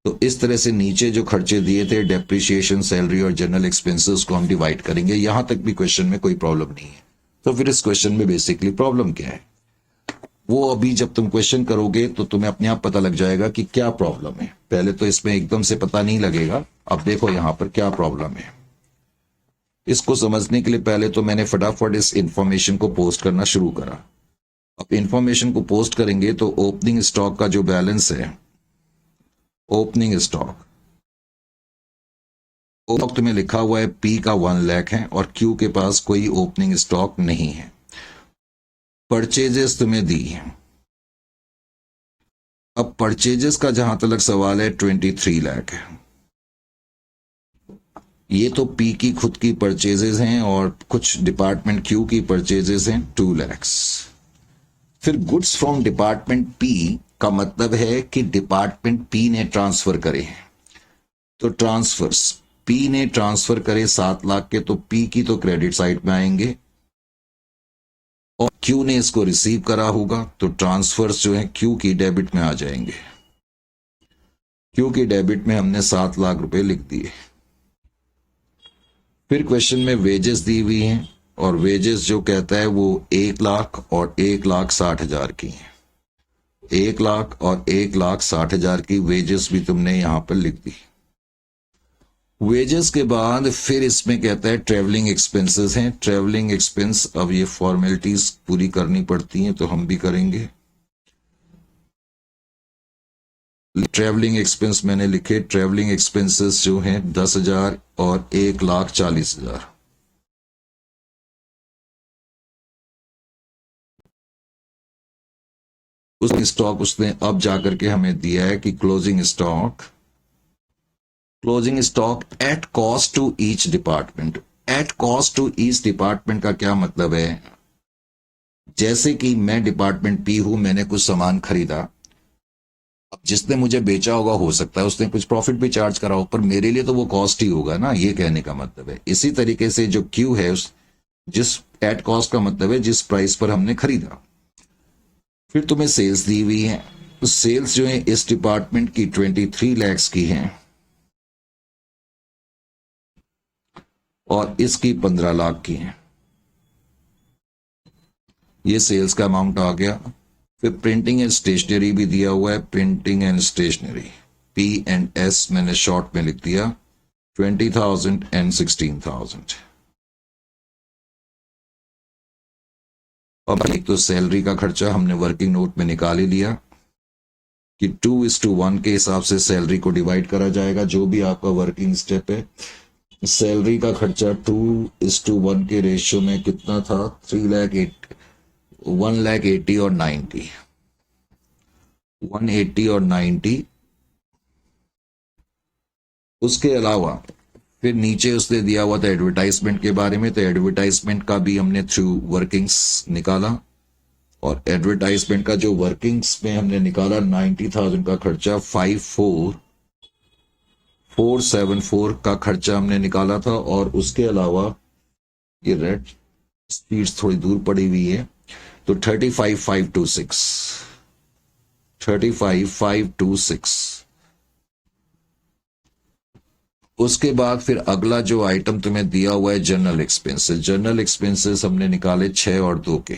तो इस तरह से नीचे जो खर्चे दिए थे, डेप्रिसिएशन, सैलरी और जनरल एक्सपेंसेस को हम डिवाइड करेंगे। यहां तक भी क्वेश्चन में कोई प्रॉब्लम नहीं है। तो फिर इस क्वेश्चन में बेसिकली प्रॉब्लम क्या है, वो अभी जब तुम क्वेश्चन करोगे तो तुम्हें अपने आप पता लग जाएगा कि क्या प्रॉब्लम है। पहले तो इसमें एकदम से पता नहीं लगेगा। अब देखो यहां पर क्या प्रॉब्लम है। इसको समझने के लिए पहले तो मैंने फटाफट इस इंफॉर्मेशन को पोस्ट करना शुरू करा। अब इंफॉर्मेशन को पोस्ट करेंगे तो ओपनिंग स्टॉक का जो बैलेंस है, ओपनिंग स्टॉक तुम्हें लिखा हुआ है पी का 1 लाख है और क्यू के पास कोई ओपनिंग स्टॉक नहीं है। परचेजेस तुम्हें दी है। अब परचेजेस का जहां तक सवाल है 23 लाख है। ये तो पी की खुद की परचेजेस हैं और कुछ डिपार्टमेंट क्यू की परचेजेस हैं 2 लाख। फिर गुड्स फ्रॉम डिपार्टमेंट पी का मतलब है कि डिपार्टमेंट पी ने ट्रांसफर करे हैं। तो ट्रांसफर्स पी ने ट्रांसफर करे 7 लाख के, तो पी की तो क्रेडिट साइड में आएंगे और क्यू ने इसको रिसीव करा होगा, तो ट्रांसफर्स जो है क्यू की डेबिट में आ जाएंगे। क्यू की डेबिट में हमने 7 लाख रुपए लिख दिए। फिर क्वेश्चन में वेजेस दी हुई हैं और वेजेस जो कहता है वो 1 लाख और 1,60,000 की है। 1 लाख और 1,60,000 की वेजेस भी तुमने यहां पर लिख दी। वेजेस के बाद फिर इसमें कहता है ट्रेवलिंग एक्सपेंसेस हैं। ट्रेवलिंग एक्सपेंस, अब ये फॉर्मेलिटीज पूरी करनी पड़ती हैं तो हम भी करेंगे। ट्रेवलिंग एक्सपेंस मैंने लिखे, ट्रेवलिंग एक्सपेंसेस जो हैं 10,000 और 1,40,000। उस स्टॉक उसने अब जाकर के हमें दिया है कि closing stock at cost to each department. At cost to each department का क्या मतलब है, जैसे कि मैं डिपार्टमेंट पी हूं, मैंने कुछ सामान खरीदा, अब जिसने मुझे बेचा होगा हो सकता है उसने कुछ प्रॉफिट भी चार्ज करा हो, पर मेरे लिए तो वो कॉस्ट ही होगा ना, ये कहने का मतलब है। इसी तरीके से जो क्यू है, उस जिस एट कॉस्ट का मतलब है जिस प्राइस पर हमने खरीदा। फिर तुम्हें सेल्स दी हुई है, तो सेल्स जो है इस डिपार्टमेंट की 23 लाख की है और इसकी 15 लाख की है। ये सेल्स का अमाउंट आ गया। फिर प्रिंटिंग एंड स्टेशनरी भी दिया हुआ है। प्रिंटिंग एंड स्टेशनरी P&S मैंने शॉर्ट में लिख दिया 20,000 and 16,000। अब एक तो सैलरी का खर्चा हमने वर्किंग नोट में निकाल ही लिया कि 2:1 के हिसाब से सैलरी को डिवाइड करा जाएगा, जो भी आपका वर्किंग स्टेप है। सैलरी का खर्चा 2:1 के रेशियो में कितना था, 1,80,000 और 90, 180 और 90। उसके अलावा फिर नीचे उसने दिया हुआ था एडवर्टाइजमेंट के बारे में, तो एडवर्टाइजमेंट का भी हमने थ्रू वर्किंग्स निकाला और एडवर्टाइजमेंट का जो वर्किंग्स में हमने निकाला 90,000 का खर्चा, 54,474 का खर्चा हमने निकाला था। और उसके अलावा ये रेड स्पीड्स थोड़ी दूर पड़ी हुई है, तो 35,526 उसके बाद फिर अगला जो आइटम तुम्हें दिया हुआ है जनरल एक्सपेंसेस। जनरल एक्सपेंसेस हमने निकाले 6 और 2 के।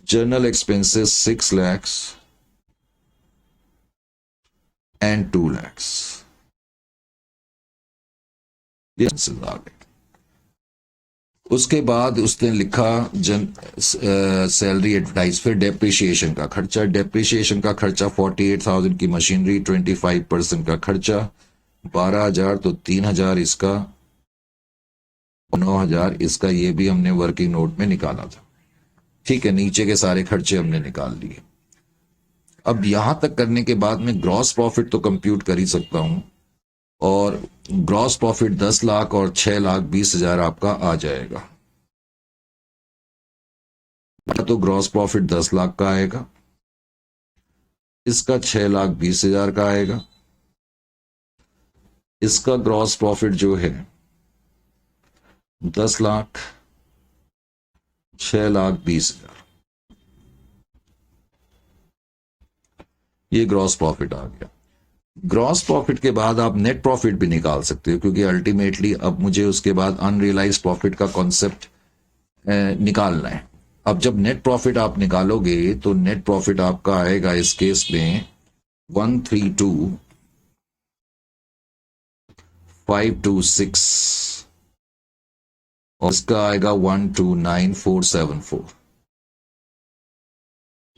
General expenses 6 lakhs and 2 lakhs आ गए। उसके बाद उसने लिखा सैलरी एडवर्टाइज, फिर डेप्रिसिएशन का खर्चा। डेप्रिसिएशन का खर्चा 48,000 की मशीनरी, 25% का खर्चा 12,000, तो 3,000 इसका, 9,000 इसका। ये भी हमने वर्किंग नोट में निकाला था। ठीक है, नीचे के सारे खर्चे हमने निकाल लिए। अब यहां तक करने के बाद मैं ग्रॉस प्रॉफिट तो कंप्यूट कर ही सकता हूं, और ग्रॉस प्रॉफिट 10 लाख और 6,20,000 आपका आ जाएगा। तो ग्रॉस प्रॉफिट 10 लाख का आएगा, इसका 6,20,000 का आएगा, इसका ग्रॉस प्रॉफिट जो है 10 लाख 6,20,000, ये ग्रॉस प्रॉफिट आ गया। ग्रॉस प्रॉफिट के बाद आप नेट प्रॉफिट भी निकाल सकते हो, क्योंकि अल्टीमेटली अब मुझे उसके बाद अनरियलाइज प्रॉफिट का कॉन्सेप्ट निकालना है। अब जब नेट प्रॉफिट आप निकालोगे तो नेट प्रॉफिट आपका आएगा इस केस में 132,526 और इसका आएगा 129,474।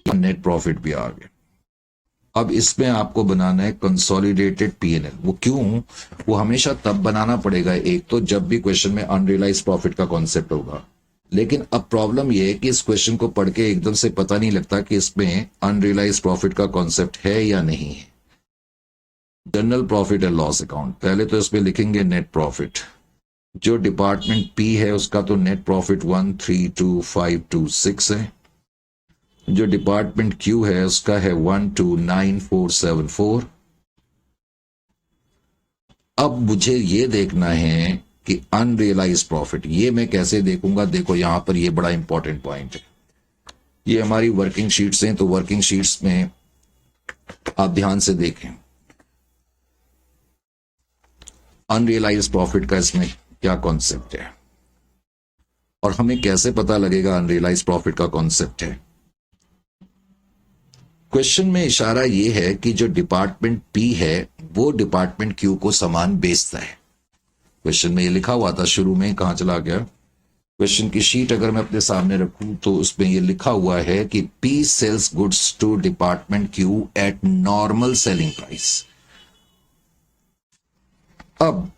नेट प्रॉफिट भी आ गया। अब इसमें आपको बनाना है कंसोलिडेटेड पीएनएल। वो क्यों? वो हमेशा तब बनाना पड़ेगा, एक तो जब भी क्वेश्चन में अनरियलाइज प्रॉफिट का कॉन्सेप्ट होगा। लेकिन अब प्रॉब्लम यह है कि इस क्वेश्चन को पढ़ के एकदम से पता नहीं लगता कि इसमें अनरियलाइज प्रॉफिट का कॉन्सेप्ट है या नहीं है। General profit and loss account, पहले तो इसमें लिखेंगे नेट प्रॉफिट। जो डिपार्टमेंट पी है उसका तो नेट प्रॉफिट 132,526 है। जो डिपार्टमेंट क्यू है उसका है 129,474। अब मुझे ये देखना है कि अनरियलाइज प्रॉफिट, ये मैं कैसे देखूंगा? देखो यहां पर ये बड़ा इंपॉर्टेंट पॉइंट है। ये हमारी वर्किंग शीट्स हैं, तो वर्किंग शीट्स में आप ध्यान से देखें अनरियलाइज प्रॉफिट का इसमें क्या कॉन्सेप्ट है, और हमें कैसे पता लगेगा अनरियलाइज प्रॉफिट का कॉन्सेप्ट है। क्वेश्चन में इशारा यह है कि जो डिपार्टमेंट पी है वो डिपार्टमेंट क्यू को सामान बेचता है। क्वेश्चन में ये लिखा हुआ था, शुरू में कहां चला गया? क्वेश्चन की शीट अगर मैं अपने सामने रखूं तो उसमें ये लिखा हुआ है कि P sells goods to department Q at normal selling price. अब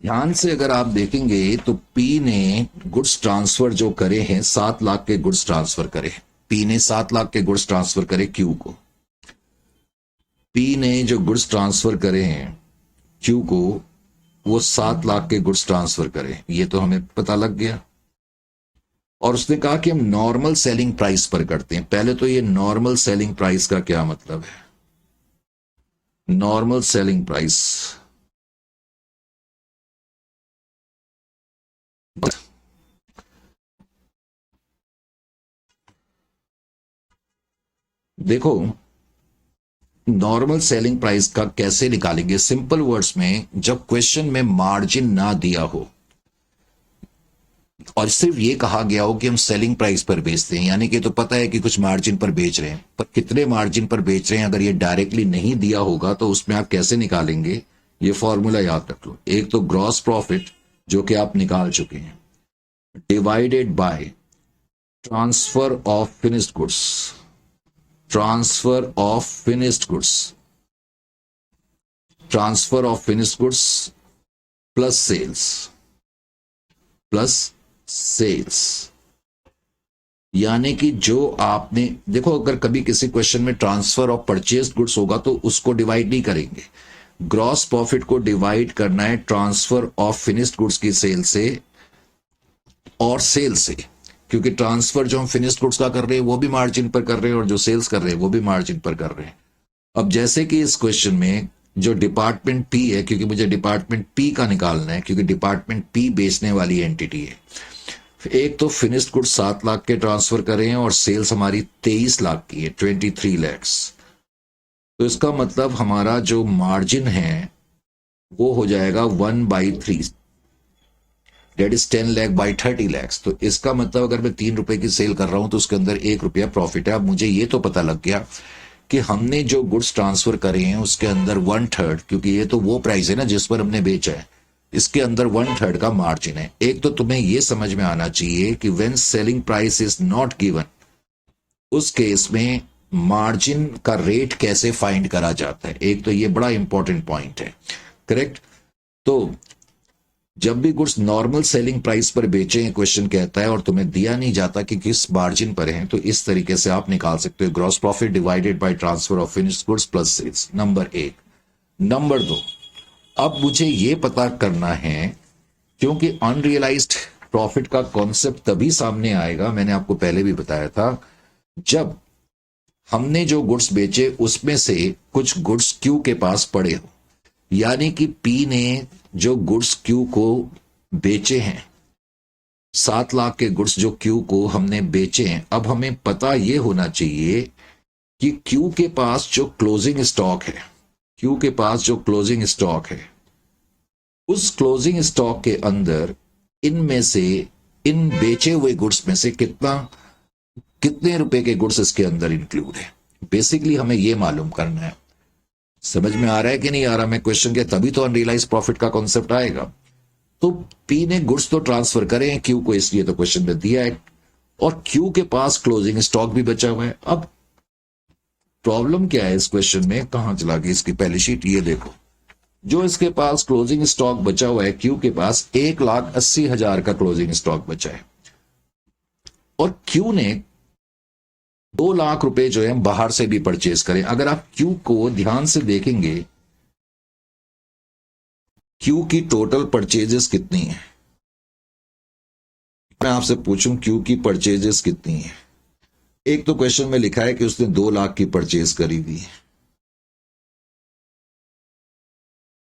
ध्यान से अगर आप देखेंगे तो पी ने गुड्स ट्रांसफर जो करे हैं 7 लाख के गुड्स ट्रांसफर करे। पी ने 7 लाख के गुड्स ट्रांसफर करे क्यू को। पी ने जो गुड्स ट्रांसफर करे हैं क्यू को, वो 7 लाख के गुड्स ट्रांसफर करे, ये तो हमें पता लग गया। और उसने कहा कि हम नॉर्मल सेलिंग प्राइस पर करते हैं। पहले तो ये नॉर्मल सेलिंग प्राइस का क्या मतलब है? नॉर्मल सेलिंग प्राइस देखो, नॉर्मल सेलिंग प्राइस का कैसे निकालेंगे? सिंपल वर्ड्स में, जब क्वेश्चन में मार्जिन ना दिया हो और सिर्फ ये कहा गया हो कि हम सेलिंग प्राइस पर बेचते हैं, यानी कि तो पता है कि कुछ मार्जिन पर बेच रहे हैं, पर कितने मार्जिन पर बेच रहे हैं अगर ये डायरेक्टली नहीं दिया होगा तो उसमें आप कैसे निकालेंगे? ये फॉर्मूला याद रख लो। एक तो ग्रॉस प्रॉफिट जो कि आप निकाल चुके हैं, divided by transfer of finished goods. Transfer of finished goods, transfer of finished goods plus sales, plus sales. यानी कि जो आपने देखो, अगर कभी किसी क्वेश्चन में ट्रांसफर ऑफ परचेज गुड्स होगा तो उसको डिवाइड नहीं करेंगे। ग्रॉस प्रॉफिट को डिवाइड करना है ट्रांसफर ऑफ फिनिश्ड गुड्स की सेल से और सेल से, क्योंकि ट्रांसफर जो हम फिनिश्ड गुड्स का कर रहे हैं वो भी मार्जिन पर कर रहे हैं और जो सेल्स कर रहे हैं वो भी मार्जिन पर कर रहे हैं। अब जैसे कि इस क्वेश्चन में जो डिपार्टमेंट पी है, क्योंकि मुझे डिपार्टमेंट पी का निकालना है, क्योंकि डिपार्टमेंट पी बेचने वाली एंटिटी है। एक तो फिनिश्ड गुड्स 7 लाख के ट्रांसफर कर रहे हैं और सेल्स हमारी 23 लाख की है, 23 lakhs। तो इसका मतलब हमारा जो मार्जिन है वो हो जाएगा 1/3, that is 10 lakh by 30 lakhs. तो इसका मतलब अगर मैं 3 रुपए की सेल कर रहा हूं तो उसके अंदर 1 रुपया प्रॉफिट है। अब मुझे ये तो पता लग गया कि हमने जो गुड्स ट्रांसफर करे हैं उसके अंदर 1/3, क्योंकि ये तो वो प्राइस है ना जिस पर हमने बेचा है, इसके अंदर 1/3 का मार्जिन है। एक तो तुम्हें ये समझ में आना चाहिए कि when selling price is not given, उस केस में मार्जिन का रेट कैसे फाइंड करा जाता है, एक तो ये बड़ा इंपॉर्टेंट पॉइंट है। करेक्ट। तो जब भी गुड्स नॉर्मल सेलिंग प्राइस पर बेचे, क्वेश्चन कहता है, और तुम्हें दिया नहीं जाता कि किस मार्जिन पर है, तो इस तरीके से आप निकाल सकते हो gross profit divided by transfer of finished goods plus sales. Number 1। Number 2, अब मुझे ये पता करना है, क्योंकि अनरियलाइज्ड प्रॉफिट का कॉन्सेप्ट तभी सामने आएगा, मैंने आपको पहले भी बताया था, जब हमने जो गुड्स बेचे उसमें से कुछ गुड्स क्यू के पास पड़े हो, यानी कि पी ने जो गुड्स क्यू को बेचे हैं, 7 लाख के गुड्स जो क्यू को हमने बेचे हैं, अब हमें पता ये होना चाहिए कि क्यू के पास जो क्लोजिंग स्टॉक है, क्यू के पास जो क्लोजिंग स्टॉक है, उस क्लोजिंग स्टॉक के अंदर इनमें से, इन बेचे हुए गुड्स में से कितने रुपए के गुड्स इसके अंदर इंक्लूड है। बेसिकली हमें यह मालूम करना है। समझ में आ रहा है कि नहीं आ रहा मैं क्वेश्चन के, तभी तो अनरियलाइज प्रॉफिट का कॉन्सेप्ट आएगा। तो पी ने गुड्स तो ट्रांसफर करे हैं क्यू को, इसलिए तो क्वेश्चन में दिया है, और क्यू के पास क्लोजिंग स्टॉक भी बचा हुआ है। अब प्रॉब्लम क्या है इस क्वेश्चन में, कहां चला गई इसकी पहली शीट, ये देखो, जो इसके पास क्लोजिंग स्टॉक बचा हुआ है, क्यू के पास 1,80,000 का क्लोजिंग स्टॉक बचा है, और क्यू ने 2 लाख रुपए जो है बाहर से भी परचेज करें। अगर आप क्यू को ध्यान से देखेंगे, क्यू की टोटल परचेजेस कितनी है, मैं आपसे पूछूं क्यू की परचेजेस कितनी है। एक तो क्वेश्चन में लिखा है कि उसने 2 लाख की परचेज करी हुई है,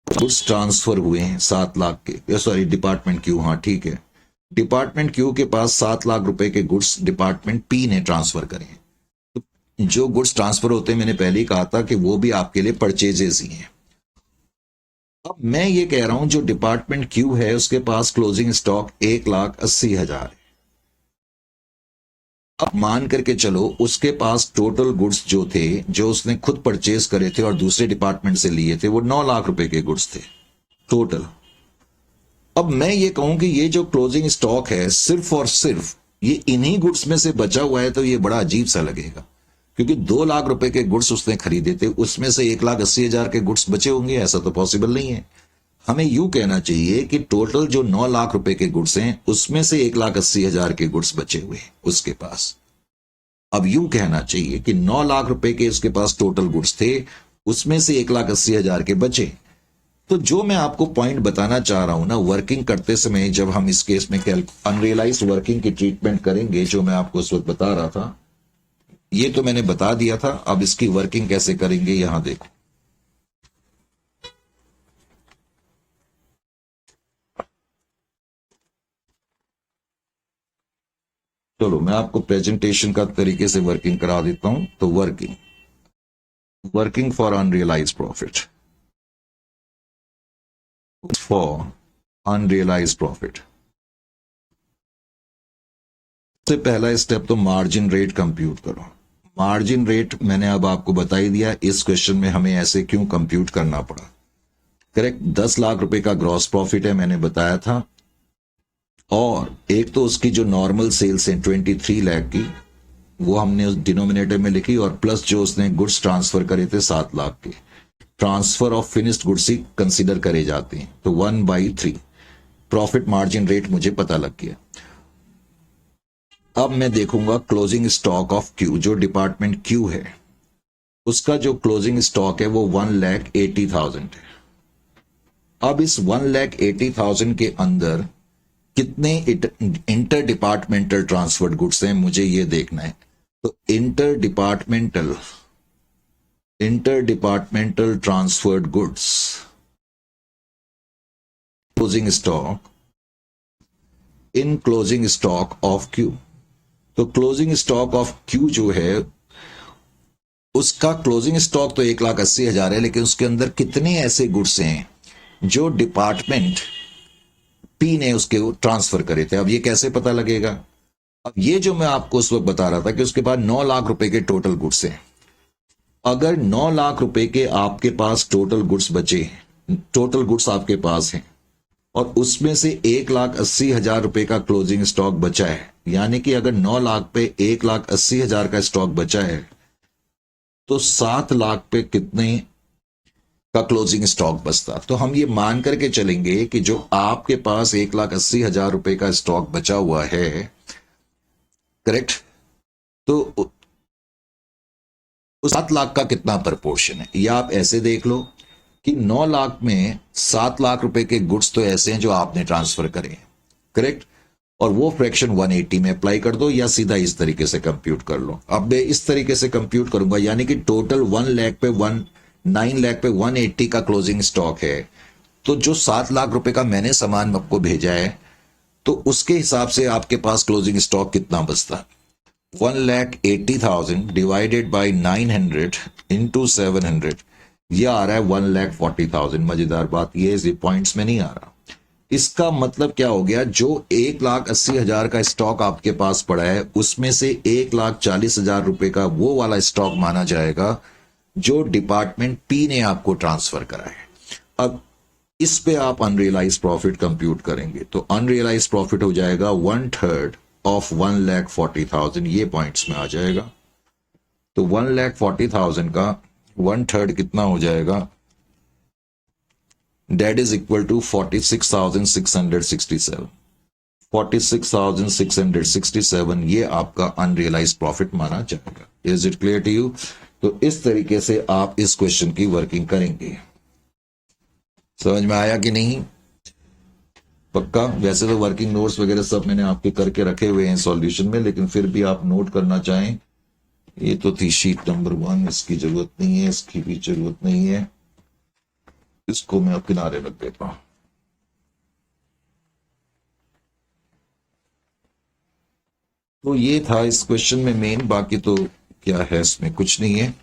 गुड्स ट्रांसफर हुए हैं 7 लाख के, सॉरी डिपार्टमेंट क्यू, हाँ ठीक है, डिपार्टमेंट क्यू के पास 7 लाख रुपए के गुड्स डिपार्टमेंट पी ने ट्रांसफर करे हैं। तो जो गुड्स ट्रांसफर होते हैं, मैंने पहले ही कहा था कि वो भी आपके लिए परचेजेस ही हैं। अब मैं ये कह रहा हूं जो डिपार्टमेंट क्यू है उसके पास क्लोजिंग स्टॉक 1,80,000 है। अब मान करके चलो उसके पास टोटल गुड्स जो थे, जो उसने खुद परचेज करे थे और दूसरे डिपार्टमेंट से लिए थे, वो 9 लाख रुपए के गुड्स थे टोटल। अब मैं ये कहूं कि ये जो क्लोजिंग स्टॉक है सिर्फ और सिर्फ ये इन्हीं गुड्स में से बचा हुआ है, तो ये बड़ा अजीब सा लगेगा, क्योंकि 2 लाख रुपए के गुड्स उसने खरीदे थे, उसमें से 1,80,000 के गुड्स बचे होंगे, ऐसा तो पॉसिबल नहीं है। हमें यूं कहना चाहिए कि टोटल जो 9 लाख रुपए के गुड्स हैं उसमें से 1,80,000 के गुड्स बचे हुए हैं उसके पास। अब यूं कहना चाहिए कि 9 लाख रुपए के उसके पास टोटल गुड्स थे, उसमें से 1,80,000 के बचे। तो जो मैं आपको पॉइंट बताना चाह रहा हूं ना, वर्किंग करते समय जब हम इस केस में अनरियलाइज्ड वर्किंग की ट्रीटमेंट करेंगे, जो मैं आपको उस वक्त बता रहा था, ये तो मैंने बता दिया था, अब इसकी वर्किंग कैसे करेंगे यहां देखो। चलो मैं आपको प्रेजेंटेशन का तरीके से वर्किंग करा देता हूं। तो working for unrealised profit, for unrealised profit, सबसे पहला स्टेप तो मार्जिन रेट कंप्यूट करो। मार्जिन रेट मैंने अब आपको बता ही दिया, इस क्वेश्चन में हमें ऐसे क्यों कंप्यूट करना पड़ा। करेक्ट, 10 लाख रुपए का ग्रॉस प्रॉफिट है, मैंने बताया था, और एक तो उसकी जो नॉर्मल सेल्स है 23 लाख की, वो हमने उस डिनोमिनेटर में लिखी, और प्लस जो उसने गुड्स ट्रांसफर करे थे 7 लाख के, transfer of finished goods he consider करे जाते हैं, तो 1/3 प्रॉफिट मार्जिन रेट मुझे पता लग गया। अब मैं देखूंगा क्लोजिंग स्टॉक ऑफ क्यू, जो डिपार्टमेंट क्यू है उसका जो क्लोजिंग स्टॉक है वो 1,80,000 है। अब इस 1,80,000 के अंदर कितने इंटर डिपार्टमेंटल ट्रांसफर्ड गुड्स हैं, मुझे ये देखना है। तो inter departmental transferred goods closing stock in closing stock of Q. तो क्लोजिंग स्टॉक ऑफ क्यू जो है उसका क्लोजिंग स्टॉक तो 1,80,000 है, लेकिन उसके अंदर कितने ऐसे गुड्स हैं जो डिपार्टमेंट पी ने उसके ट्रांसफर करे थे। अब ये कैसे पता लगेगा? अब ये जो मैं आपको उस वक्त बता रहा था कि उसके पास 9 लाख रुपए के टोटल गुड्स हैं। अगर 9 लाख रुपए के आपके पास टोटल गुड्स बचे, टोटल गुड्स आपके पास हैं, और उसमें से 1,80,000 रुपए का क्लोजिंग स्टॉक बचा है, यानी कि अगर 9 लाख पे 1,80,000 का स्टॉक बचा है, तो 7 लाख पे कितने का क्लोजिंग स्टॉक बचता? तो हम ये मान करके चलेंगे कि जो आपके पास 1,80,000 रुपए का स्टॉक बचा हुआ है, करेक्ट, तो उस 7 लाख का कितना प्रपोर्शन है? या आप ऐसे देख लो कि 9 लाख में 7 लाख रुपए के गुड्स तो ऐसे हैं जो आपने ट्रांसफर करे, करेक्ट, और वो फ्रैक्शन 180 में अप्लाई कर दो, या सीधा इस तरीके से कंप्यूट कर लो। अब मैं इस तरीके से कंप्यूट करूंगा, यानी कि टोटल 9 लाख पे 180 का क्लोजिंग स्टॉक है, तो जो 7 लाख रुपए का मैंने सामान आपको भेजा है, तो उसके हिसाब से आपके पास क्लोजिंग स्टॉक कितना बचता? 1,80,000 डिवाइडेड बाई 900 इंटू 700, ये आ रहा है 1,40,000। मजेदार बात ये है, पॉइंट्स में नहीं आ रहा। इसका मतलब क्या हो गया? जो 1,80,000 का स्टॉक आपके पास पड़ा है, उसमें से 1,40,000 रुपए का वो वाला स्टॉक माना जाएगा जो डिपार्टमेंट पी ने आपको ट्रांसफर करा है। अब इस पे आप अनरियलाइज प्रॉफिट कंप्यूट करेंगे, तो अनरियलाइज प्रॉफिट हो जाएगा 1/3 ऑफ 1,40,000, ये पॉइंट्स में आ जाएगा। तो 1,40,000 का 1/3 कितना हो जाएगा? That is equal to 46,667। 46,667 ये आपका अनरियलाइज प्रॉफिट माना जाएगा। Is it clear to you? तो इस तरीके से आप इस क्वेश्चन की वर्किंग करेंगे। समझ में आया कि नहीं? पक्का? वैसे तो वर्किंग नोट्स वगैरह सब मैंने आपके करके रखे हुए हैं सॉल्यूशन में, लेकिन फिर भी आप नोट करना चाहें, ये तो थी शीट नंबर 1, इसकी जरूरत नहीं है, इसकी भी जरूरत नहीं है, इसको मैं अब किनारे रख देता हूं। तो ये था इस क्वेश्चन में मेन, बाकी तो क्या है इसमें, कुछ नहीं है।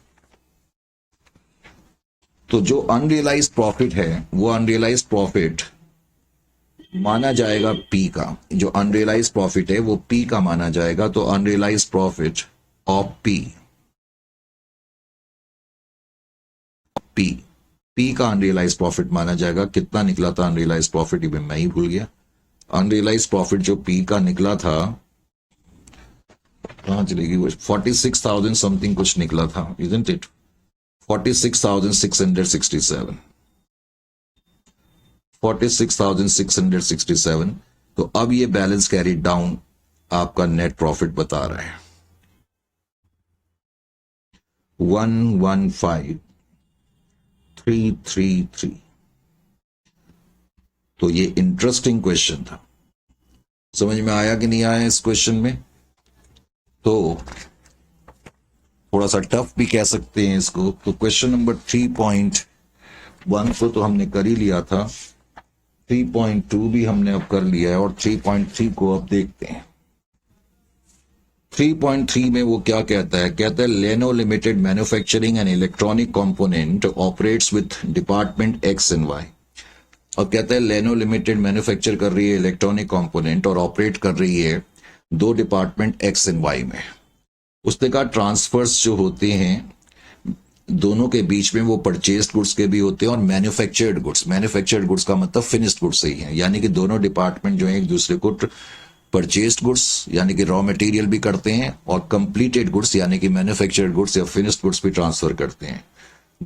तो जो अनरियलाइज प्रॉफिट है, वो अनरियलाइज प्रॉफिट माना जाएगा पी का। जो अनरियलाइज प्रॉफिट है वो पी का माना जाएगा। तो अनरियलाइज प्रॉफिट ऑफ पी का अनरियलाइज प्रॉफिट माना जाएगा। कितना निकला था अनरियलाइज प्रॉफिट, ये मैं ही भूल गया। अनरियलाइज प्रॉफिट जो पी का निकला था, कहां चलेगी वो, 46,000 समथिंग कुछ निकला था, इजंट इट? 46,667। 46,667। तो अब ये बैलेंस कैरी डाउन आपका नेट प्रॉफिट बता रहा है 115,333। तो ये इंटरेस्टिंग क्वेश्चन था। समझ में आया कि नहीं आया इस क्वेश्चन में? तो थोड़ा सा टफ भी कह सकते हैं इसको। तो क्वेश्चन नंबर 3.1 को तो हमने कर ही लिया था, 3.2 भी हमने अब कर लिया है, और 3.3 को अब देखते हैं। 3.3 में वो क्या कहता है? कहता है Leno Limited manufacturing and electronic component operates with department X and Y. और कहता है लेनो लिमिटेड मैन्युफैक्चर कर रही है इलेक्ट्रॉनिक कंपोनेंट और ऑपरेट कर रही है दो डिपार्टमेंट एक्स एंड वाई में। उसने कहा ट्रांसफर्स जो होते हैं दोनों के बीच में, वो परचेस्ड गुड्स के भी होते हैं और मैन्युफैक्चर्ड गुड्स। मैन्युफैक्चर्ड गुड्स का मतलब फिनिश्ड गुड्स ही है, यानी कि दोनों डिपार्टमेंट जो है एक दूसरे को परचेस्ड गुड्स यानी कि रॉ मटेरियल भी करते हैं, और कंप्लीटेड गुड्स यानी कि मैन्युफैक्चर्ड गुड्स या फिनिश्ड गुड्स भी ट्रांसफर करते हैं।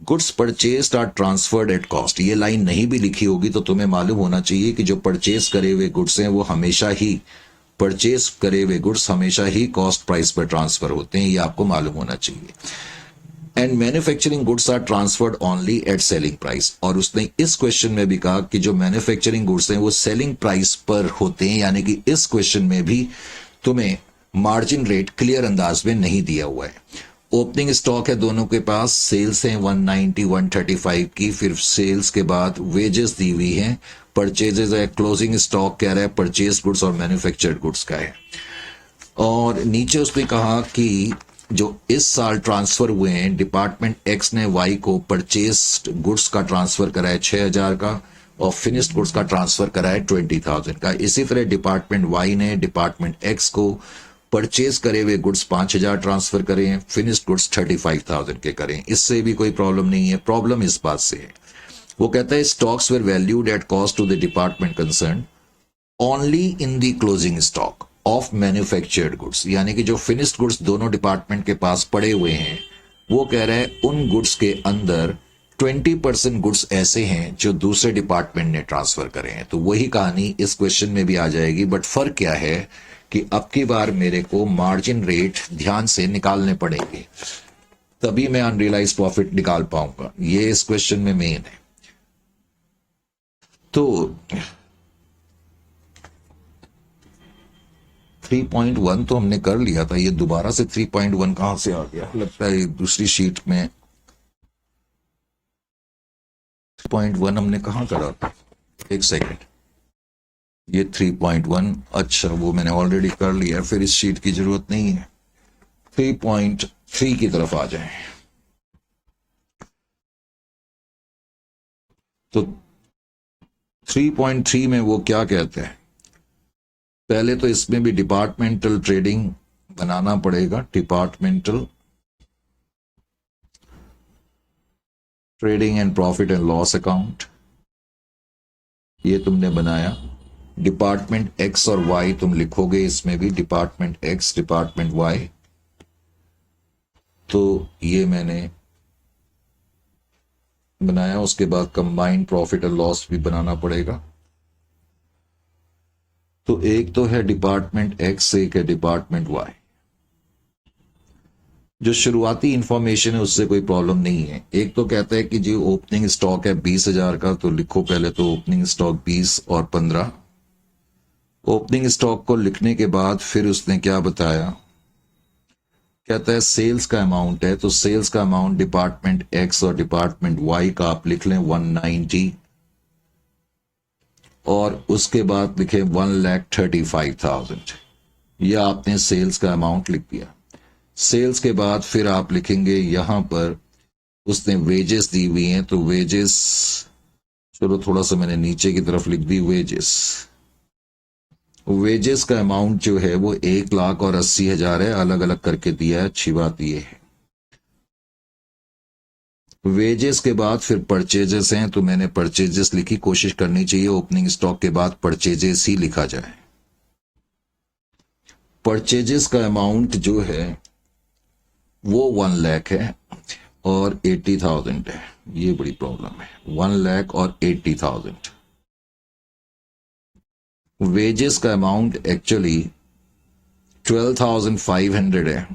Goods purchased are transferred at cost. ये लाइन नहीं भी लिखी होगी तो तुम्हें मालूम होना चाहिए कि जो परचेज करे हुए गुड्स हैं वो हमेशा ही, परचेज करे हुए गुड्स हमेशा ही कॉस्ट प्राइस पर ट्रांसफर होते हैं, ये आपको मालूम होना चाहिए। And manufacturing goods are transferred only at selling price. और उसने इस क्वेश्चन में भी कहा कि जो मैन्युफैक्चरिंग गुड्स हैं वो सेलिंग प्राइस पर होते हैं, यानी कि इस क्वेश्चन में भी तुम्हें मार्जिन रेट क्लियर अंदाज में नहीं दिया हुआ है। ओपनिंग स्टॉक है दोनों के पास, सेल्स हैं 190 135 की, फिर सेल्स के बाद वेजेस दी हुई हैं, परचेजेस है, क्लोजिंग स्टॉक कह रहा है परचेज गुड्स और मैन्युफैक्चर्ड गुड्स का है। और नीचे उसने कहा कि जो इस साल ट्रांसफर हुए हैं, डिपार्टमेंट एक्स ने वाई को परचेस्ड गुड्स का ट्रांसफर करा है 6,000 का और फिनिश्ड गुड्स का ट्रांसफर करा है 20,000 का। इसी तरह डिपार्टमेंट वाई ने डिपार्टमेंट एक्स को परचेज करे हुए गुड्स 5,000 ट्रांसफर करे हैं, फिनिश्ड गुड्स 35,000 के करें। इससे भी कोई प्रॉब्लम नहीं है। प्रॉब्लम इस बात से है, वो कहता है stocks were valued at cost to the department concern only in the closing stock of manufactured goods, यानी कि जो फिनिश्ड गुड्स दोनों डिपार्टमेंट के पास पड़े हुए हैं, वो कह रहा है उन गुड्स के अंदर 20% गुड्स ऐसे हैं जो दूसरे डिपार्टमेंट ने ट्रांसफर करे हैं। तो वही कहानी इस क्वेश्चन में भी आ जाएगी, बट फर्क क्या है कि अब की बार मेरे को मार्जिन रेट ध्यान से निकालने पड़ेंगे, तभी मैं अनरियलाइज प्रॉफिट निकाल पाऊंगा। ये इस क्वेश्चन में मेन है। तो 3.1 तो हमने कर लिया था, ये दोबारा से 3.1 कहां से आ गया? लगता है दूसरी शीट में 3.1 हमने कहां करा था? एक सेकेंड, ये 3.1, अच्छा वो मैंने ऑलरेडी कर लिया, फिर इस शीट की जरूरत नहीं है। 3.3 की तरफ आ जाएं। तो 3.3 में वो क्या कहते हैं? पहले तो इसमें भी डिपार्टमेंटल ट्रेडिंग बनाना पड़ेगा। Departmental trading and profit and loss account, ये तुमने बनाया। डिपार्टमेंट एक्स और वाई तुम लिखोगे इसमें भी, डिपार्टमेंट एक्स डिपार्टमेंट वाई। तो ये मैंने बनाया। उसके बाद कंबाइंड प्रॉफिट एंड लॉस भी बनाना पड़ेगा। तो एक तो है डिपार्टमेंट एक्स, एक है डिपार्टमेंट वाई। जो शुरुआती इंफॉर्मेशन है उससे कोई प्रॉब्लम नहीं है। एक तो कहता है कि जो ओपनिंग स्टॉक है 20,000 का, तो लिखो पहले तो ओपनिंग स्टॉक 20 और 15। ओपनिंग स्टॉक को लिखने के बाद फिर उसने क्या बताया, कहता है सेल्स का अमाउंट है, तो सेल्स का अमाउंट डिपार्टमेंट एक्स और डिपार्टमेंट वाई का आप लिख लें 190, और उसके बाद लिखे 1,35,000। यह आपने सेल्स का अमाउंट लिख दिया। सेल्स के बाद फिर आप लिखेंगे यहां पर उसने वेजेस दी हुई हैं, तो वेजेस, चलो थोड़ा सा मैंने नीचे की तरफ लिख दी वेजेस का अमाउंट जो है वो 1,80,000 है, अलग अलग करके दिया है। अच्छी बात ये है। वेजेस के बाद फिर परचेजेस हैं, तो मैंने परचेजेस लिखी। कोशिश करनी चाहिए ओपनिंग स्टॉक के बाद परचेजेस ही लिखा जाए। परचेजेस का अमाउंट जो है वो 1 लाख है और 80,000 है। ये बड़ी प्रॉब्लम है, 1 लाख और 80,000। वेजेस का अमाउंट एक्चुअली 12,500 है,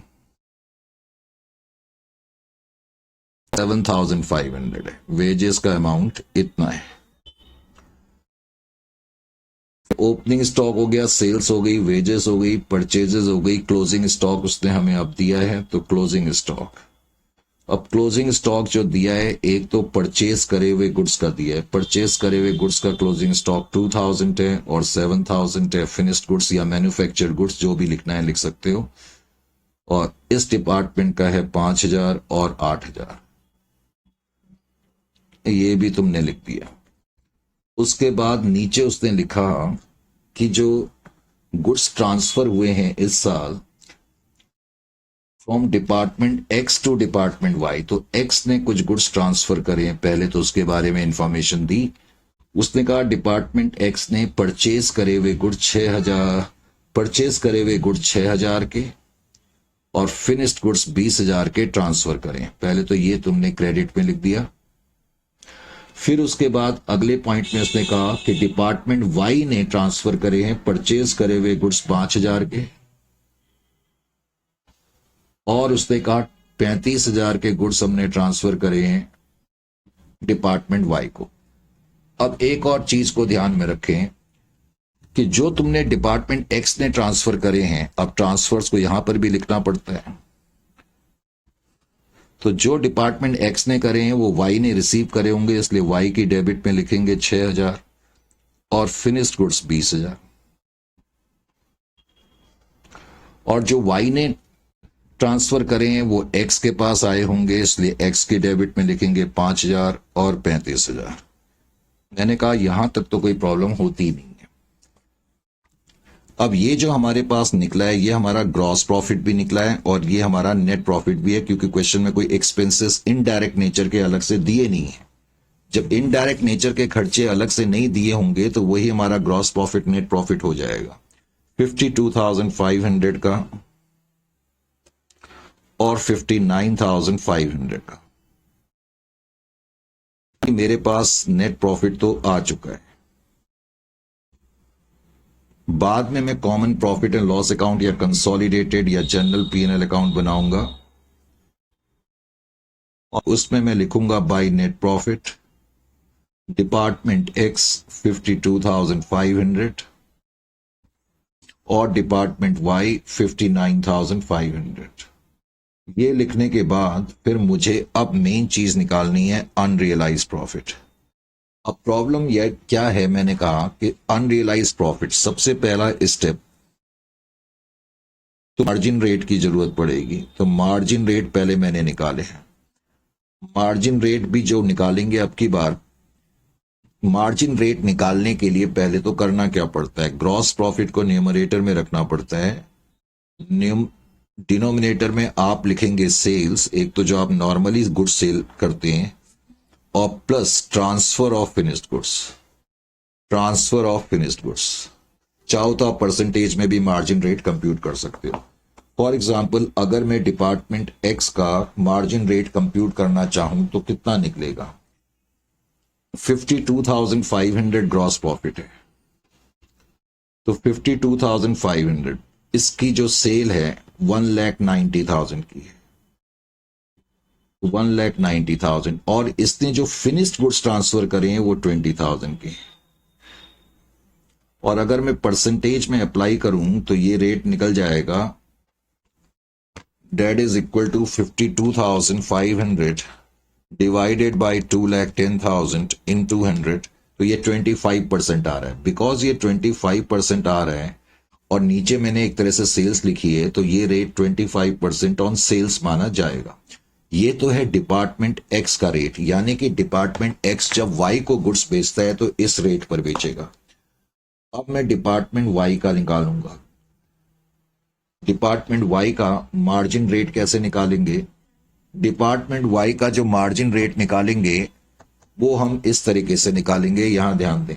7,500 है। वेजेस का अमाउंट इतना है। ओपनिंग स्टॉक हो गया, सेल्स हो गई, वेजेस हो गई, परचेजेस हो गई, क्लोजिंग स्टॉक उसने हमें अब दिया है। तो क्लोजिंग स्टॉक, अब क्लोजिंग स्टॉक जो दिया है, एक तो परचेज करे हुए गुड्स का दिया है। परचेज करे हुए गुड्स का क्लोजिंग स्टॉक 2,000 है और 7,000 है। फिनिश्ड गुड्स या मैन्युफैक्चर्ड गुड्स जो भी लिखना है लिख सकते हो। और इस डिपार्टमेंट का है 5,000 और 8,000, ये भी तुमने लिख दिया। उसके बाद नीचे उसने लिखा कि जो गुड्स ट्रांसफर हुए हैं इस साल from department X to department Y, तो एक्स ने कुछ गुड्स ट्रांसफर करे हैं पहले, तो उसके बारे में इंफॉर्मेशन दी। उसने कहा डिपार्टमेंट एक्स ने परचेज करे हुए गुड्स 6,000 के और फिनिश्ड गुड्स 20,000 के ट्रांसफर करें। पहले तो ये तुमने क्रेडिट में लिख दिया। फिर उसके बाद अगले पॉइंट में उसने कहा कि डिपार्टमेंट वाई ने ट्रांसफर करे हैं परचेज करे हुए गुड्स 5,000 के, और उसने कहा 35,000 के गुड्स हमने ट्रांसफर करे हैं डिपार्टमेंट वाई को। अब एक और चीज को ध्यान में रखें कि जो तुमने डिपार्टमेंट एक्स ने ट्रांसफर करे हैं, अब ट्रांसफर्स को यहां पर भी लिखना पड़ता है। तो जो डिपार्टमेंट एक्स ने करे हैं वो वाई ने रिसीव करे होंगे, इसलिए वाई की डेबिट में लिखेंगे 6,000 और फिनिश्ड गुड्स 20,000। और जो वाई ने ट्रांसफर करें वो एक्स के पास आए होंगे, इसलिए एक्स के डेबिट में लिखेंगे 5,000 और 35,000। मैंने कहा यहां तक तो कोई प्रॉब्लम होती नहीं है। अब ये जो हमारे पास निकला है ये हमारा ग्रॉस प्रॉफिट भी निकला है और ये हमारा नेट प्रॉफिट भी है, क्योंकि क्वेश्चन में कोई एक्सपेंसेस इनडायरेक्ट नेचर के अलग से दिए नहीं है। जब इनडायरेक्ट नेचर के खर्चे अलग से नहीं दिए होंगे तो वही हमारा ग्रॉस प्रॉफिट नेट प्रॉफिट हो जाएगा 52,500 का और 59,500 का। मेरे पास नेट प्रॉफिट तो आ चुका है। बाद में मैं common profit and loss account या कंसोलिडेटेड या जनरल पीएनएल अकाउंट बनाऊंगा और उसमें मैं लिखूंगा by net profit department x 52,500 और डिपार्टमेंट वाई 59,500। ये लिखने के बाद फिर मुझे अब मेन चीज निकालनी है अनरियलाइज प्रॉफिट। अब प्रॉब्लम यह क्या है, मैंने कहा कि अनरियलाइज प्रॉफिट सबसे पहला स्टेप तो मार्जिन रेट की जरूरत पड़ेगी। तो मार्जिन रेट पहले मैंने निकाले हैं। मार्जिन रेट भी जो निकालेंगे अब की बार, मार्जिन रेट निकालने के लिए पहले तो करना क्या पड़ता है, ग्रॉस प्रॉफिट को न्यूमरेटर में रखना पड़ता है। डिनोमिनेटर में आप लिखेंगे सेल्स, एक तो जो आप नॉर्मली गुड्स सेल करते हैं, और plus transfer of finished goods. Transfer of finished goods चाहो तो आप परसेंटेज में भी मार्जिन रेट कंप्यूट कर सकते हो। फॉर एग्जांपल अगर मैं डिपार्टमेंट एक्स का मार्जिन रेट कंप्यूट करना चाहूं तो कितना निकलेगा, 52,500 ग्रॉस प्रॉफिट है। तो 52,500 इसकी जो सेल है 1,90,000 की है, 1,90,000, और इसने जो फिनिश्ड गुड्स ट्रांसफर करे हैं वो 20,000 के। और अगर मैं परसेंटेज में अप्लाई करूं तो ये रेट निकल जाएगा, debt is equal to 52,500 divided by 2,10,000 in 200। तो ये 25% आ रहा है। बिकॉज ये 25% आ रहा है और नीचे मैंने एक तरह से सेल्स लिखी है, तो ये रेट 25% ऑन सेल्स माना जाएगा। ये तो है डिपार्टमेंट एक्स का रेट, यानी कि डिपार्टमेंट एक्स जब वाई को गुड्स बेचता है तो इस रेट पर बेचेगा। अब मैं डिपार्टमेंट वाई का निकालूंगा। डिपार्टमेंट वाई का मार्जिन रेट कैसे निकालेंगे, डिपार्टमेंट वाई का जो मार्जिन रेट निकालेंगे वो हम इस तरीके से निकालेंगे। यहां ध्यान दें,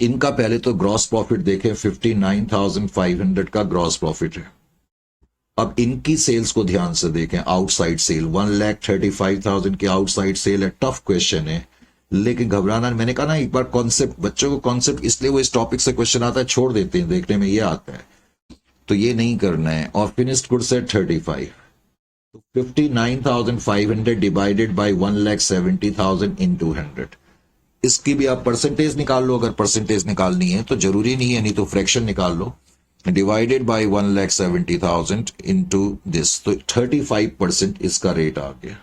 इनका पहले तो ग्रॉस प्रॉफिट देखें, 59,500 का ग्रॉस प्रॉफिट है। अब इनकी सेल्स को ध्यान से देखें, आउटसाइड सेल 1,35,000 की आउटसाइड सेल है। टफ क्वेश्चन है लेकिन घबराना, मैंने कहा ना एक बार कॉन्सेप्ट, बच्चों को कॉन्सेप्ट, इसलिए वो इस टॉपिक से क्वेश्चन आता है छोड़ देते हैं, देखने में ये आता है, तो ये नहीं करना है। और फिनिश्ड गुड्स है 35, तो 59,500 डिवाइडेड बाई 1,70,000 इन 200। इसकी भी आप परसेंटेज निकाल लो, अगर परसेंटेज निकालनी है तो, जरूरी नहीं है, नहीं तो फ्रैक्शन निकाल लो। डिवाइडेड बाई 1,70,000 इंटू दिस, तो 35% इसका रेट आ गया,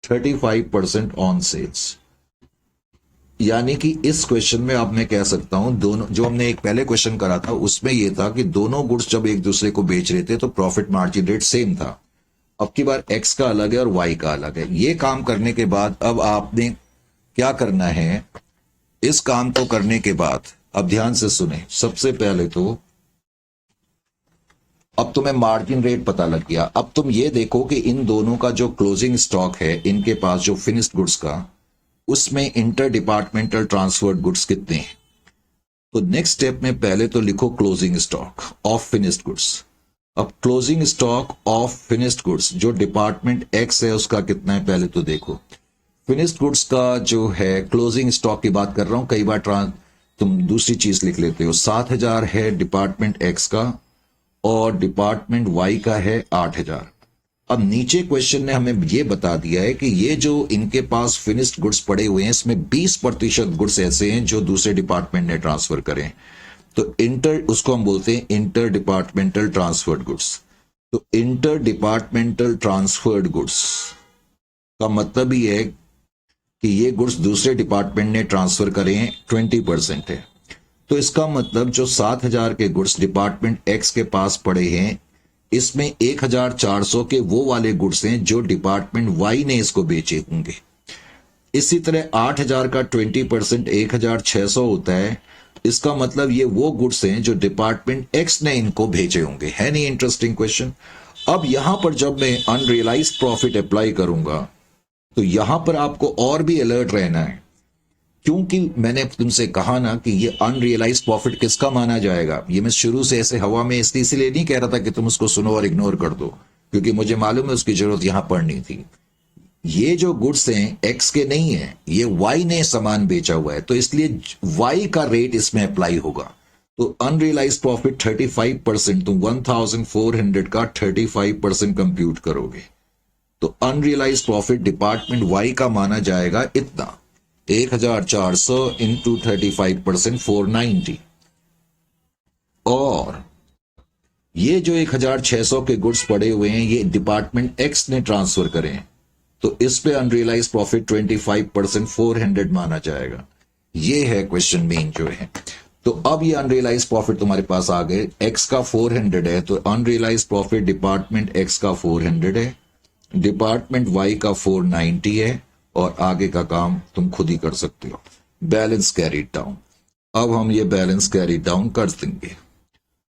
35% ऑन सेल्स। यानी कि इस क्वेश्चन में अब मैं कह सकता हूं, दोनों जो हमने एक पहले क्वेश्चन करा था उसमें यह था कि दोनों गुड्स जब एक दूसरे को बेच रहे थे तो प्रॉफिट मार्जिन रेट सेम था। अब की बार एक्स का अलग है और वाई का अलग है। ये काम करने के बाद अब आपने क्या करना है, इस काम को करने के बाद अब ध्यान से सुने, सबसे पहले तो अब तुम्हें मार्जिन रेट पता लग गया। अब तुम ये देखो कि इन दोनों का जो क्लोजिंग स्टॉक है इनके पास जो फिनिश्ड गुड्स का, उसमें इंटर डिपार्टमेंटल ट्रांसफर्ड गुड्स कितने हैं। तो नेक्स्ट स्टेप में पहले तो लिखो closing stock of finished goods. अब closing stock of finished goods जो डिपार्टमेंट एक्स है उसका कितना है, पहले तो देखो। फिनिश्ड गुड्स का जो है, क्लोजिंग स्टॉक की बात कर रहा हूं, कई बार तुम दूसरी चीज लिख लेते हो। 7,000 है डिपार्टमेंट एक्स का और डिपार्टमेंट वाई का है 8,000। अब नीचे क्वेश्चन ने हमें यह बता दिया है कि ये जो इनके पास फिनिश्ड गुड्स पड़े हुए हैं इसमें 20% गुड्स ऐसे हैं जो दूसरे डिपार्टमेंट ने ट्रांसफर करें। तो इंटर, उसको हम बोलते हैं इंटर डिपार्टमेंटल ट्रांसफर्ड गुड्स। तो इंटर डिपार्टमेंटल ट्रांसफर्ड गुड्स का मतलब ही है कि ये गुड्स दूसरे डिपार्टमेंट ने ट्रांसफर करे हैं, 20% है। तो इसका मतलब जो 7,000 के गुड्स डिपार्टमेंट एक्स के पास पड़े हैं इसमें 1400 के वो वाले गुड्स हैं जो डिपार्टमेंट वाई ने इसको बेचे होंगे। इसी तरह 8000 का 20% 1600 होता है। इसका मतलब ये वो गुड्स हैं जो डिपार्टमेंट एक्स ने इनको भेजे होंगे। है नहीं इंटरेस्टिंग क्वेश्चन? अब यहां पर जब मैं अनरियलाइज्ड प्रॉफिट अप्लाई करूंगा तो यहां पर आपको और भी अलर्ट रहना है, क्योंकि मैंने तुमसे कहा ना कि ये अनरियलाइज्ड प्रॉफिट किसका माना जाएगा। ये मैं शुरू से ऐसे हवा में इसलिए नहीं कह रहा था कि तुम उसको सुनो और इग्नोर कर दो, क्योंकि मुझे मालूम है उसकी जरूरत यहां पड़नी थी। ये जो गुड्स हैं एक्स के नहीं है, ये वाई ने सामान बेचा हुआ है, तो इसलिए वाई का रेट इसमें अप्लाई होगा। तो अनरियलाइज्ड प्रॉफिट 35%, तुम 1400 का 35% कंप्यूट करोगे तो अनरियलाइज्ड प्रॉफिट डिपार्टमेंट वाई का माना जाएगा इतना, 1400 इंटू 35% 490। और ये जो 1600 के गुड्स पड़े हुए हैं ये डिपार्टमेंट एक्स ने ट्रांसफर करे हैं, तो इस पे अनरियलाइज प्रॉफिट 25% 400 माना जाएगा। ये है क्वेश्चन मेन जो है। तो अब ये अनरियलाइज प्रॉफिट तुम्हारे पास आ गए, एक्स का 400 है, तो अनरियलाइज प्रॉफिट डिपार्टमेंट एक्स का 400 है, डिपार्टमेंट वाई का 490 है, और आगे का काम तुम खुद ही कर सकते हो। Balance carry down. अब हम ये बैलेंस कैरी डाउन कर देंगे।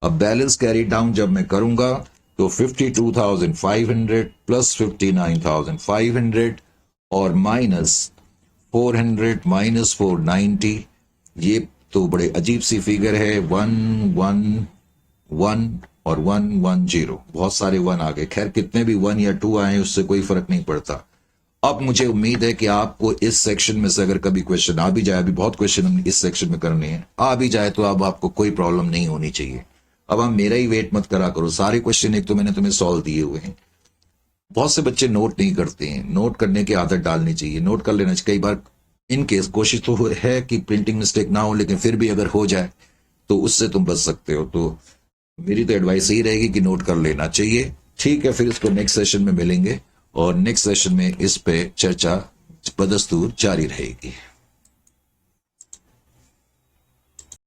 अब बैलेंस कैरी डाउन जब मैं करूंगा तो 52,500 प्लस 59,500 और माइनस 400 माइनस 490, ये तो बड़े अजीब सी फिगर है। 111 और 110, बहुत सारे 1 आ गए। खैर कितने भी 1 या 2 आए उससे कोई फर्क नहीं पड़ता। अब मुझे उम्मीद है कि आपको इस सेक्शन में से अगर कभी क्वेश्चन आ भी जाए, अभी बहुत क्वेश्चन हम इस सेक्शन में करने हैं, आ भी जाए तो अब आपको कोई प्रॉब्लम नहीं होनी चाहिए। अब हम मेरा ही वेट मत करा करो, सारे क्वेश्चन एक तो मैंने तुम्हें सॉल्व दिए हुए हैं। बहुत से बच्चे नोट नहीं करते हैं, नोट करने की आदत डालनी चाहिए, नोट कर लेना चाहिए। कई बार इन केस कोशिश तो है कि प्रिंटिंग मिस्टेक ना हो, लेकिन फिर भी अगर हो जाए तो उससे तुम बच सकते हो। तो मेरी तो एडवाइस यही रहेगी कि नोट कर लेना चाहिए। ठीक है, फिर इसको नेक्स्ट सेशन में मिलेंगे और नेक्स्ट सेशन में इस पे चर्चा बदस्तूर जारी रहेगी।